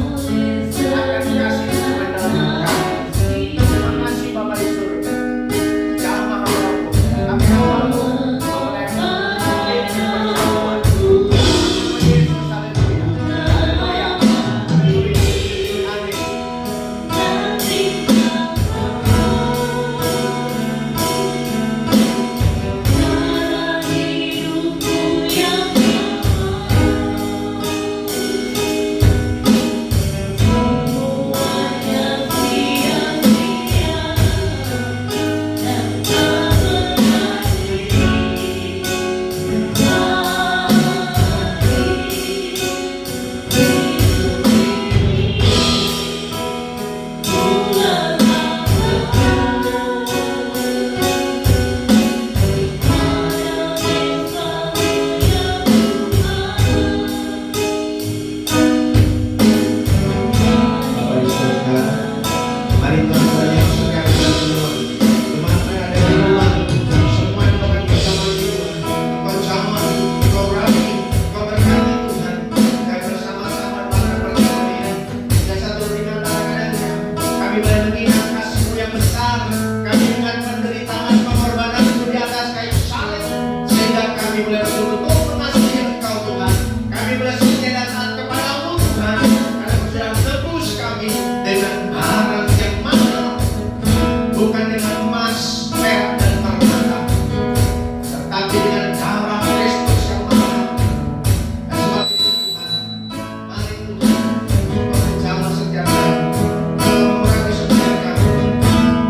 akan kasih Tuhan dalam hidup kami. Terima kasih Bapa di surga. Jamah hamba-Mu, kami hamba-Mu, boleh menjadi perjamuan. Yesus, haleluya, haleluya, haleluya, amin. Bapak di surga, mari Tuhan menyertakan kita semua. Jemaat yang ada di rumah, semua yang akan bersama di rumah. Kau jamah, Kau rapi, Kau berkati Tuhan. Kami bersama-sama melakukan perjamuan ini. Dan satu dengan kadang-kadangnya, kami boleh mengingat kasih-Mu yang besar. Kami ingat penderitaan pengorbanan-Mu di atas kayu salib, sehingga kami boleh betul-betul mengasihi Engkau Tuhan. Kami boleh setia dan taat kepada-Mu Tuhan, karena Kau sudah menebus kami dengan barang yang mahal, bukan dengan emas, perak dan permata, tetapi dengan darah Kristus yang mahal. Dan sebab itu Tuhan, mari Tuhan, Kau berjamaah sejahtera, Kau mengurapi setiap kami.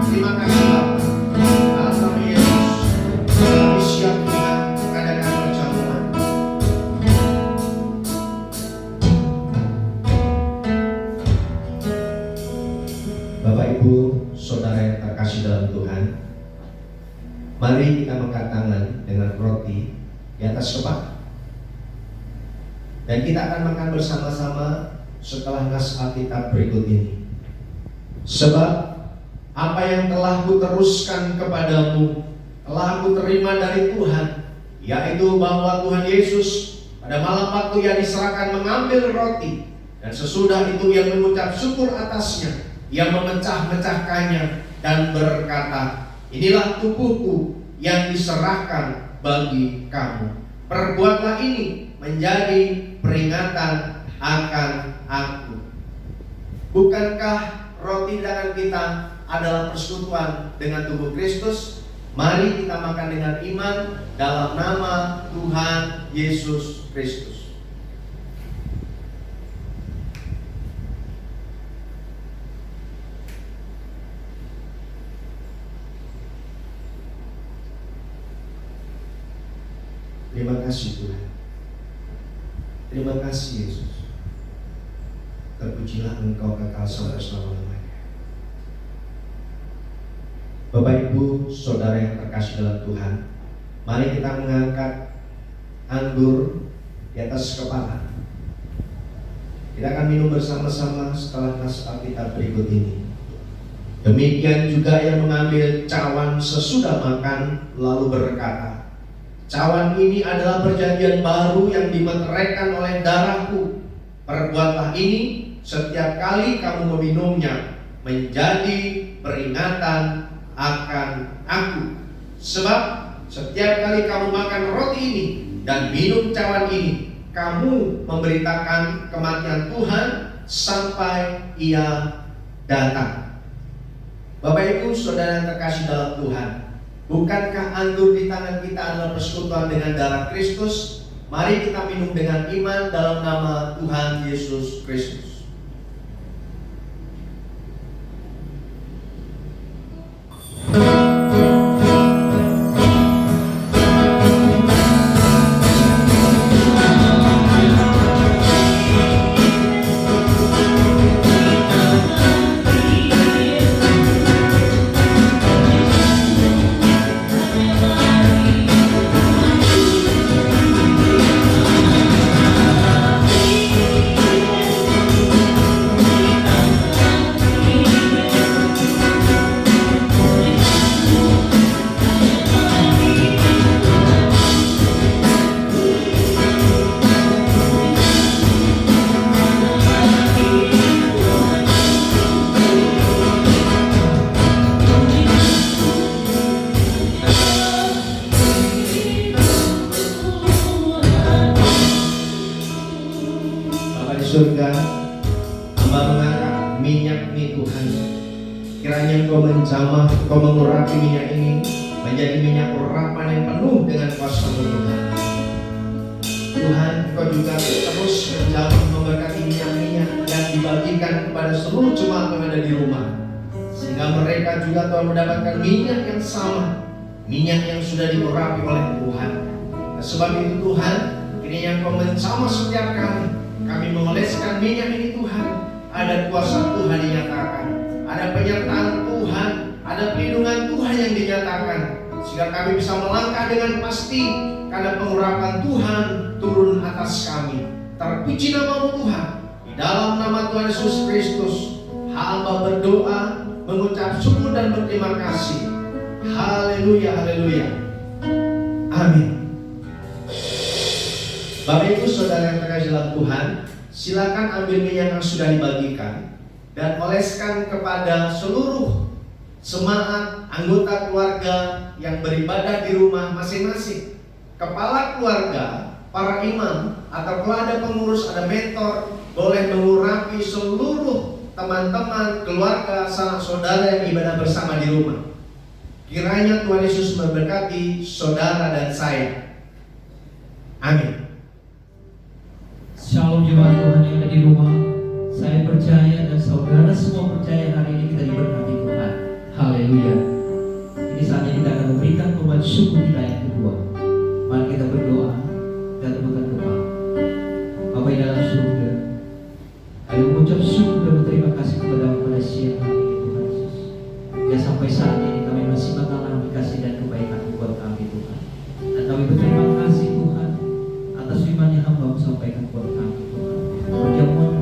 Terima kasih Bapa, dalam nama Yesus, kami siap Tuhan adakan perjamuan. Bapak Ibu, saudara yang terkasih dalam Tuhan, mari kita mengangkat tangan dengan roti di atas kepala. Dan kita akan makan bersama-sama setelah nas Alkitab berikut ini. Sebab apa yang telah kuteruskan kepadamu telah aku terima dari Tuhan, yaitu bahwa Tuhan Yesus pada malam waktu Ia diserahkan mengambil roti, dan sesudah itu Ia mengucap syukur atasnya. Ia memecah-mecahkannya dan berkata, inilah tubuhku yang diserahkan bagi kamu. Perbuatlah ini menjadi peringatan akan aku. Bukankah roti tangan kita adalah persekutuan dengan tubuh Kristus? Mari kita makan dengan iman dalam nama Tuhan Yesus Kristus. Terima kasih Tuhan. Terima kasih Yesus. Terpujilah Engkau kekal sampai selama-lamanya. Bapak Ibu, saudara yang terkasih dalam Tuhan, mari kita mengangkat anggur di atas kepala. Kita akan minum bersama-sama setelah naskah kita berikut ini. Demikian juga yang mengambil cawan sesudah makan lalu berkata, cawan ini adalah perjanjian baru yang dimeteraikan oleh darahku. Perbuatlah ini setiap kali kamu meminumnya, menjadi peringatan akan aku. Sebab setiap kali kamu makan roti ini dan minum cawan ini, kamu memberitakan kematian Tuhan sampai Ia datang. Bapak Ibu, saudara yang terkasih dalam Tuhan, bukankah anggur di tangan kita adalah persekutuan dengan darah Kristus? Mari kita minum dengan iman dalam nama Tuhan Yesus Kristus. Surga, hamba mengangkat minyak ini Tuhan. Kiranya Engkau menjamah, Engkau mengurapi minyak ini menjadi minyak urapan yang penuh dengan kuasa-Mu Tuhan. Tuhan, Engkau juga terus menjamah memberkati minyak-minyak yang dibagikan kepada seluruh jemaat yang ada di rumah, sehingga mereka juga Tuhan mendapatkan minyak yang sama, minyak yang sudah diurapi oleh Tuhan. Sebab itu Tuhan, kiranya Engkau menjamah setiap kami mengoleskan minyak ini Tuhan. Ada kuasa Tuhan dinyatakan, ada penyertaan Tuhan, ada perlindungan Tuhan yang dinyatakan, sehingga kami bisa melangkah dengan pasti karena pengurapan Tuhan turun atas kami. Terpuji nama-Mu Tuhan. Di dalam nama Tuhan Yesus Kristus, hamba berdoa, mengucap syukur dan berterima kasih. Haleluya, haleluya. Amin. Bapak Ibu saudara yang terkasih dalam Tuhan, silakan ambil minyak yang sudah dibagikan dan oleskan kepada seluruh jemaat anggota keluarga yang beribadah di rumah masing-masing. Kepala keluarga, para imam, atau kalau ada pengurus, ada mentor, boleh mengurapi seluruh teman-teman, keluarga, sanak saudara yang ibadah bersama di rumah. Kiranya Tuhan Yesus memberkati saudara dan saya. Amin. Shalom jemaat Tuhan yang ada di rumah. Saya percaya dan saudara semua percaya hari ini kita diberkati Tuhan. Haleluya. Ini saatnya kita akan memberikan pembacaan syukur kita yang kedua. Mari kita berdoa dan tepukkan kepala. Bapa di dalam surga, kami mengucap syukur dan berterima kasih kepada pada siang hari ini Tuhan Yesus. Ya sampai saat ini kami masih mengalami kasih dan kebaikan buat kami Tuhan. Dan kami berterima kasih Tuhan atas firman yang hamba sampaikan kepada kami Tuhan. Perjamuan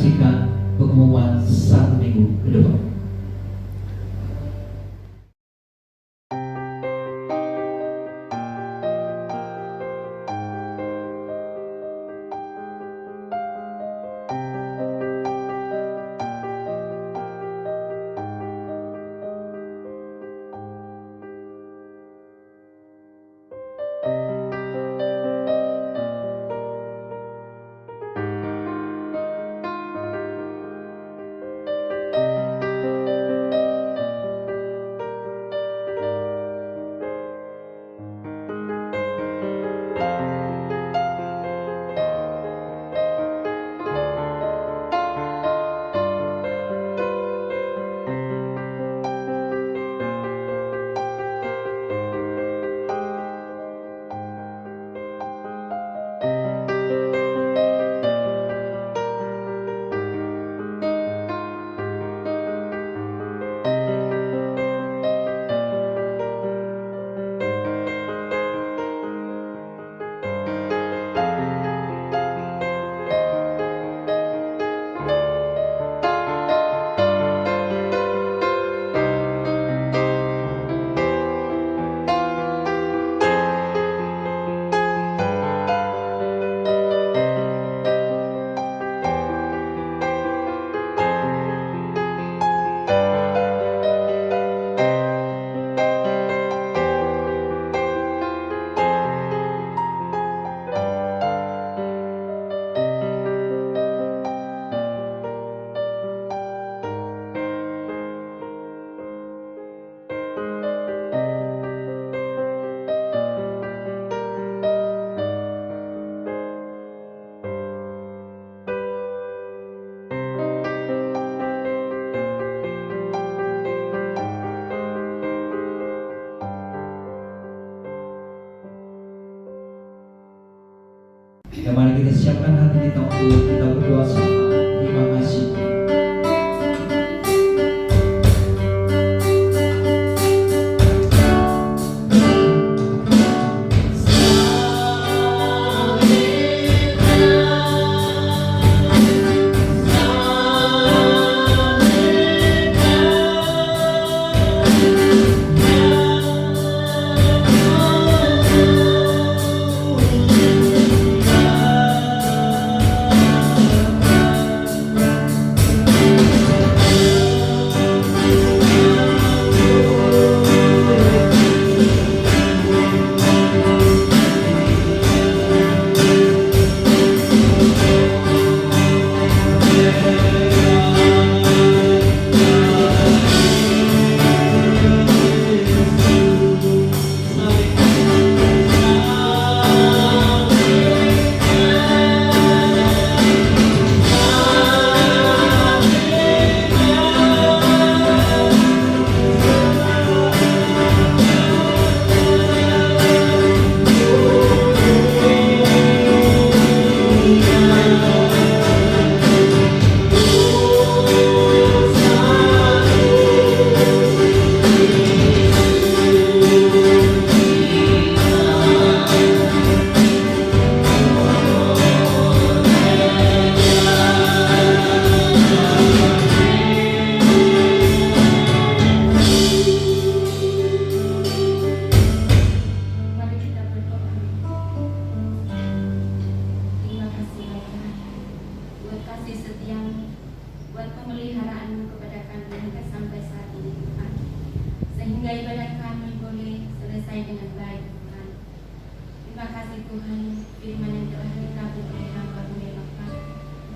saksikan pengumuman 1 minggu ke depan. Ya, mari kita siapkan hati kita untuk kita berdoa sama. Terima kasih.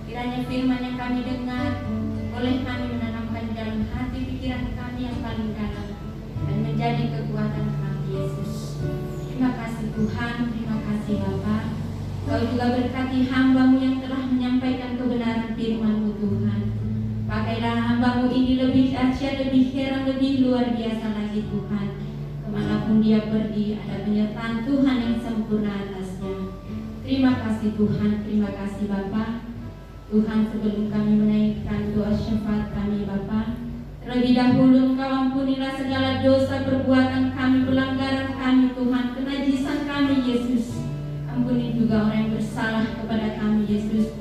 Kiranya firman yang kami dengar boleh kami menanamkan dalam hati pikiran kami yang paling dalam dan menjadi kekuatan kami, Yesus. Terima kasih Tuhan, terima kasih Bapa. Kau juga berkati hamba-Mu yang telah menyampaikan kebenaran firman-Mu Tuhan. Pakailah hamba-Mu ini lebih dahsyat, lebih heran, lebih luar biasa lagi Tuhan. Kemanapun dia pergi ada penyertaan Tuhan yang sempurna atasnya. Terima kasih Tuhan, terima kasih Bapa. Tuhan, sebelum kami menaikkan doa syafaat kami Bapa, terlebih dahulu Engkau ampunilah segala dosa perbuatan kami, pelanggaran kami Tuhan, kenajisan kami Yesus. Ampuni juga orang yang bersalah kepada kami Yesus.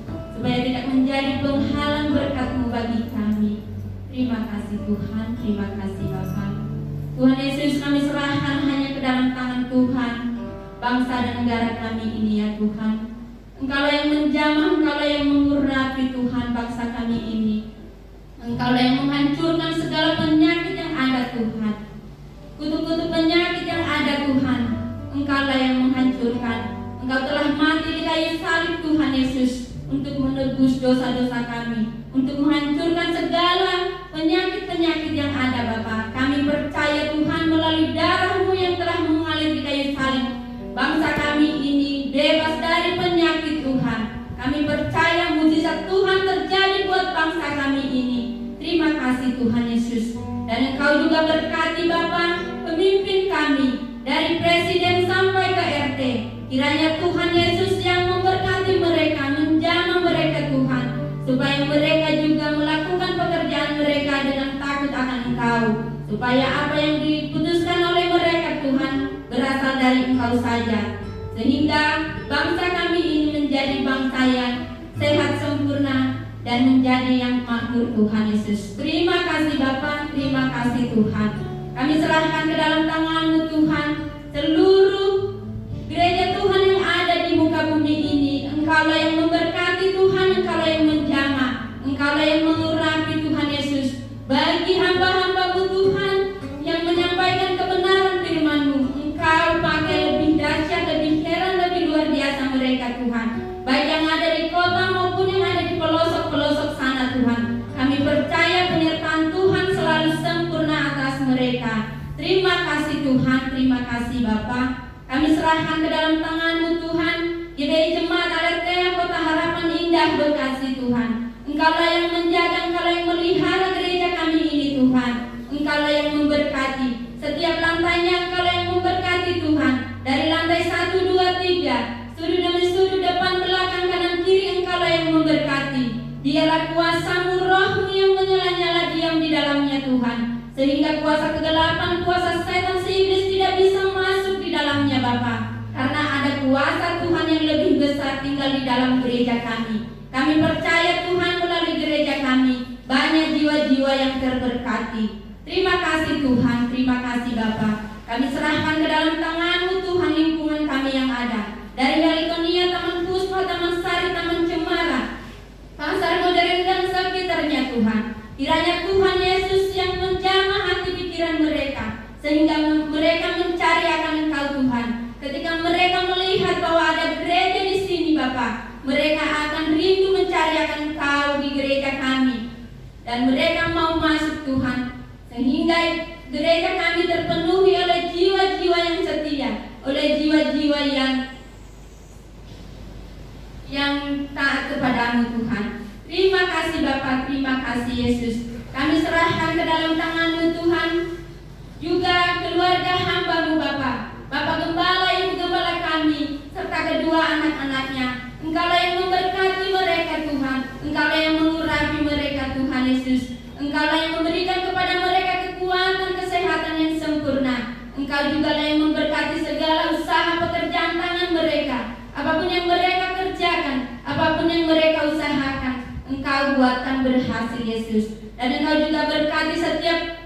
supaya tidak menjadi penghalang berkat-Mu bagi kami. Terima kasih Tuhan, terima kasih Bapa. Tuhan Yesus, kami serahkan hanya ke dalam tangan Tuhan bangsa dan negara kami ini ya Tuhan. Engkaulah yang menjamah, Engkaulah yang mengurapi Tuhan bangsa kami ini. Engkaulah yang menghancurkan segala penyakit yang ada Tuhan. Kutuk-kutuk penyakit yang ada Tuhan, Engkaulah yang menghancurkan. Engkau telah mati di kayu salib Tuhan Yesus untuk menebus dosa-dosa kami, untuk menghancurkan segala penyakit-penyakit yang ada Bapa. Kami percaya Tuhan melalui darah-Mu yang telah mengalir di kayu salib, bangsa kami ini bebas dari penyakit Tuhan. Kami percaya mujizat Tuhan terjadi buat bangsa kami ini. Terima kasih Tuhan Yesus. Dan Engkau juga berkati Bapa pemimpin kami dari presiden sampai ke RT. Kiranya Tuhan Yesus yang memberkati mereka, menjamah mereka Tuhan, supaya mereka juga melakukan pekerjaan mereka dengan takut akan Engkau, supaya apa yang diputuskan oleh mereka Tuhan berasal dari Engkau saja, sehingga bangsa kami ini menjadi bangsa yang sehat sempurna dan menjadi yang makmur Tuhan Yesus. Terima kasih Bapa, terima kasih Tuhan. Kami serahkan ke dalam tangan-Mu Tuhan seluruh gereja Tuhan yang ada di muka bumi ini. Engkaulah yang memberkati Tuhan, Engkaulah yang menjamah, Engkaulah yang mengurapi Tuhan Yesus. Bagi hamba-hamba-Mu Tuhan yang menyampaikan kebenaran firman-Mu, Engkau pakai lebih dahsyat, lebih heran, lebih luar biasa mereka Tuhan, baik yang ada di kota maupun yang ada di pelosok-pelosok sana Tuhan. Kami percaya penyertaan Tuhan selalu sempurna atas mereka. Terima kasih Tuhan, terima kasih Bapa. Kami serahkan ke dalam tangan-Mu Tuhan GBI Jemaat Aletheia Kota Harapan Indah Bekasi Tuhan. Engkaulah yang menjaga, Engkaulah yang melihara gereja kami ini Tuhan. Engkaulah yang memberkati setiap lantainya, Engkaulah yang memberkati Tuhan. Dari lantai 1, 2, 3, sudut demi sudut, depan, belakang, kanan, kiri, Engkaulah yang memberkati. Dialah kuasa-Mu, Roh-Mu yang menyala-nyala diam di dalamnya Tuhan, sehingga kuasa kegelapan, kuasa setan si iblis tidak bisa masuk di dalamnya Bapa. Karena ada kuasa Tuhan yang lebih besar tinggal di dalam gereja kami. Kami percaya Tuhan melalui gereja kami banyak jiwa-jiwa yang terberkati. Terima kasih Tuhan, terima kasih Bapa. Kami serahkan ke dalam tangan-Mu Tuhan lingkungan kami yang ada, dari Halikonia, Taman Puspa, Taman Sari, Taman Cemara, Pasar Modern dan sekitarnya Tuhan. Kiranya Tuhan Yesus yang menjamah hati pikiran mereka, sehingga mereka mencari akan Engkau Tuhan. Ketika mereka melihat bahwa ada gereja di sini Bapa, mereka akan rindu mencari akan Engkau di gereja kami, dan mereka mau masuk Tuhan, sehingga gereja kami terpenuhi oleh jiwa-jiwa yang setia, oleh jiwa-jiwa yang taat kepadamu Tuhan. Terima kasih Bapa, terima kasih Yesus. Kami serahkan ke dalam tangan-Mu Tuhan juga keluarga hamba-Mu Bapa, Bapak Gembala, Ibu Gembala kami, serta kedua anak-anaknya. Engkaulah yang memberkati mereka Tuhan, Engkaulah yang mengurapi mereka Tuhan Yesus. Engkaulah yang memberikan kepada mereka kekuatan, kesehatan yang sempurna. Engkau juga yang memberkati segala usaha pekerjaan tangan mereka. Apapun yang mereka kerjakan, apapun yang mereka usahakan, Engkau buatkan berhasil Yesus. Dan Engkau juga berkati setiap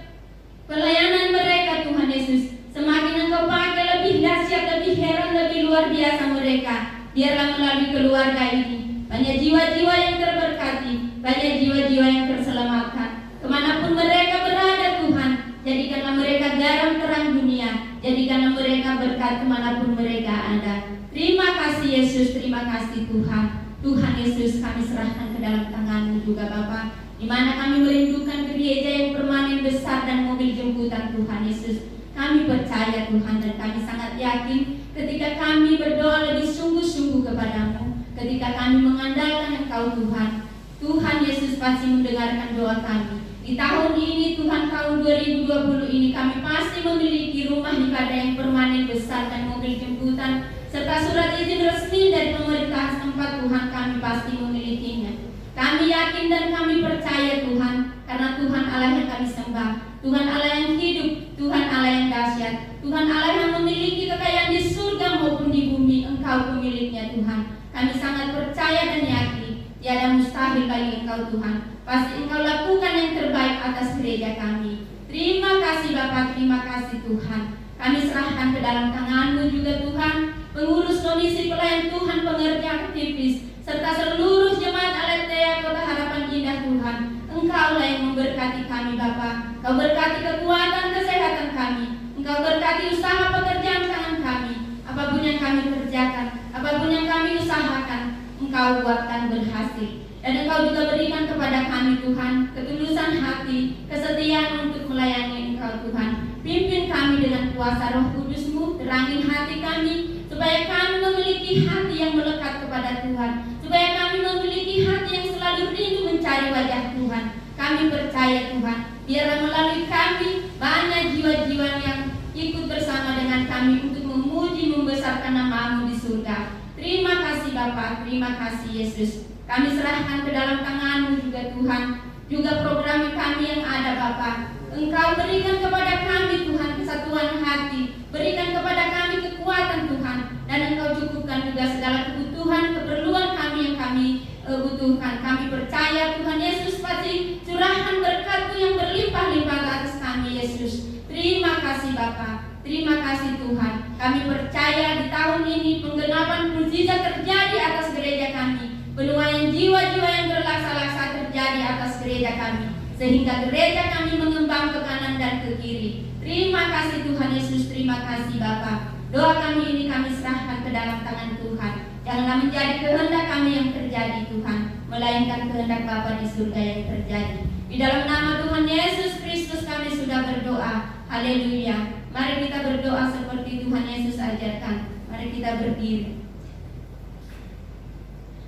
pelayanan mereka Tuhan Yesus. Semakin Engkau pakai lebih dahsyat, lebih heran, lebih luar biasa mereka. Biarlah melalui keluarga ini banyak jiwa-jiwa yang terberkati, banyak jiwa-jiwa yang terselamatkan. Kemanapun mereka berada Tuhan, jadikanlah mereka garam terang dunia, jadikanlah mereka berkat kemanapun mereka ada. Terima kasih Yesus, terima kasih Tuhan. Tuhan Yesus, kami serahkan ke dalam tangan-Mu juga Bapa, di mana kami merindukan gereja yang permanen besar dan mobil jemputan Tuhan Yesus. Kami percaya Tuhan, dan kami sangat yakin ketika kami berdoa lebih sungguh-sungguh kepadamu, ketika kami mengandalkan Engkau Tuhan, Tuhan Yesus pasti mendengarkan doa kami. Di tahun ini Tuhan, tahun 2020 ini, kami pasti memiliki rumah ibadah yang permanen besar dan mobil jemputan, serta surat izin resmi dari pemerintah setempat. Tuhan, kami pasti memilikinya. Kami yakin dan kami percaya Tuhan, karena Tuhan Allah yang kami sembah, Tuhan Allah yang hidup, Tuhan Allah yang dahsyat, Tuhan Allah yang memiliki kekayaan di surga maupun di bumi. Engkau pemiliknya Tuhan. Kami sangat percaya dan yakin tiada mustahil bagi Engkau Tuhan. Pasti Engkau lakukan yang terbaik atas gereja kami. Terima kasih Bapa, terima kasih Tuhan. Kami serahkan ke dalam tangan-Mu juga Tuhan, pengurus komisi pelayan Tuhan, pengerja aktivis, serta seluruh jemaat Aletheia Kota Harapan Indah Tuhan. Engkaulah yang memberkati kami Bapa. Engkau berkati kekuatan kesehatan kami. Engkau berkati usaha pekerjaan tangan kami. Apapun yang kami kerjakan, apapun yang kami usahakan, Engkau buatkan berhasil. Dan Engkau juga berikan kepada kami Tuhan ketulusan hati, kesetiaan untuk melayani Engkau Tuhan. Pimpin kami dengan kuasa Roh Kudus-Mu, terangi hati kami, supaya kami memiliki hati yang melekat kepada Tuhan, supaya kami memiliki hati yang selalu rindu mencari wajah Tuhan. Kami percaya Tuhan, biarlah melalui kami banyak jiwa-jiwa yang ikut bersama dengan kami untuk memuji membesarkan nama-Mu di surga. Terima kasih Bapa, terima kasih Yesus. Kami serahkan ke dalam tangan-Mu juga Tuhan, juga program kami yang ada Bapa. Engkau berikan kepada kami Tuhan kesatuan hati, berikan kepada kami kekuatan Tuhan, dan Engkau cukupkan juga segala kebutuhan, keperluan kami yang kami butuhkan. Kami percaya Tuhan Yesus pasti curahkan berkat-Mu yang berlimpah-limpah atas kami Yesus. Terima kasih Bapa, terima kasih Tuhan. Kami percaya di tahun ini penggenapan mukjizat terjadi atas gereja kami, penuaian jiwa-jiwa yang berlaksa-laksa terjadi atas gereja kami, sehingga gereja kami mengembang ke kanan dan ke kiri. Terima kasih Tuhan Yesus, terima kasih Bapa. Doa kami ini kami serahkan ke dalam tangan Tuhan. Janganlah menjadi kehendak kami yang terjadi Tuhan, melainkan kehendak Bapa di surga yang terjadi. Di dalam nama Tuhan Yesus Kristus kami sudah berdoa. Haleluya. Mari kita berdoa seperti Tuhan Yesus ajarkan. Mari kita berdiri.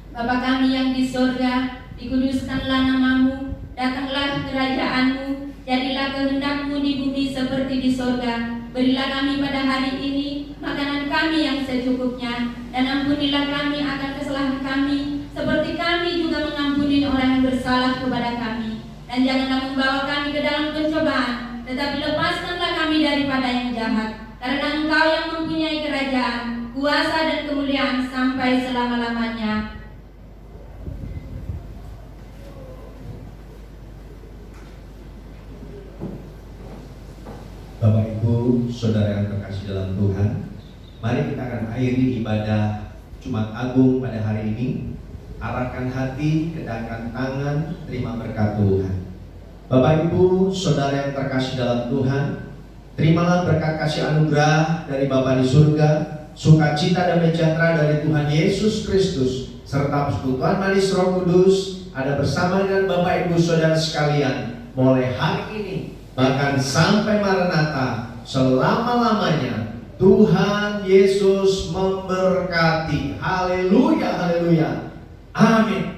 Bapa kami yang di surga, dikuduskanlah nama-Mu, datanglah kerajaan-Mu, jadilah kehendak-Mu di bumi seperti di surga. Berilah kami pada hari ini makanan kami yang secukupnya, dan ampunilah kami akan kesalahan kami, seperti kami juga mengampuni orang yang bersalah kepada kami. Dan janganlah membawa kami ke dalam pencobaan, tetapi lepaskanlah kami daripada yang jahat. Karena Engkau yang mempunyai kerajaan, kuasa dan kemuliaan sampai selama-lamanya. Bapak Ibu, Saudara yang terkasih dalam Tuhan, mari kita akan akhiri ibadah Jumat Agung pada hari ini. Arahkan hati, kedangkan tangan, terima berkat Tuhan. Bapak Ibu, Saudara yang terkasih dalam Tuhan, terimalah berkat kasih anugerah dari Bapa di surga, sukacita dan sejahtera dari Tuhan Yesus Kristus, serta persekutuan manis Roh Kudus ada bersama dengan Bapak Ibu Saudara sekalian mulai hari ini bahkan sampai Maranatha selama-lamanya. Tuhan Yesus memberkati. Haleluya, haleluya. Amin.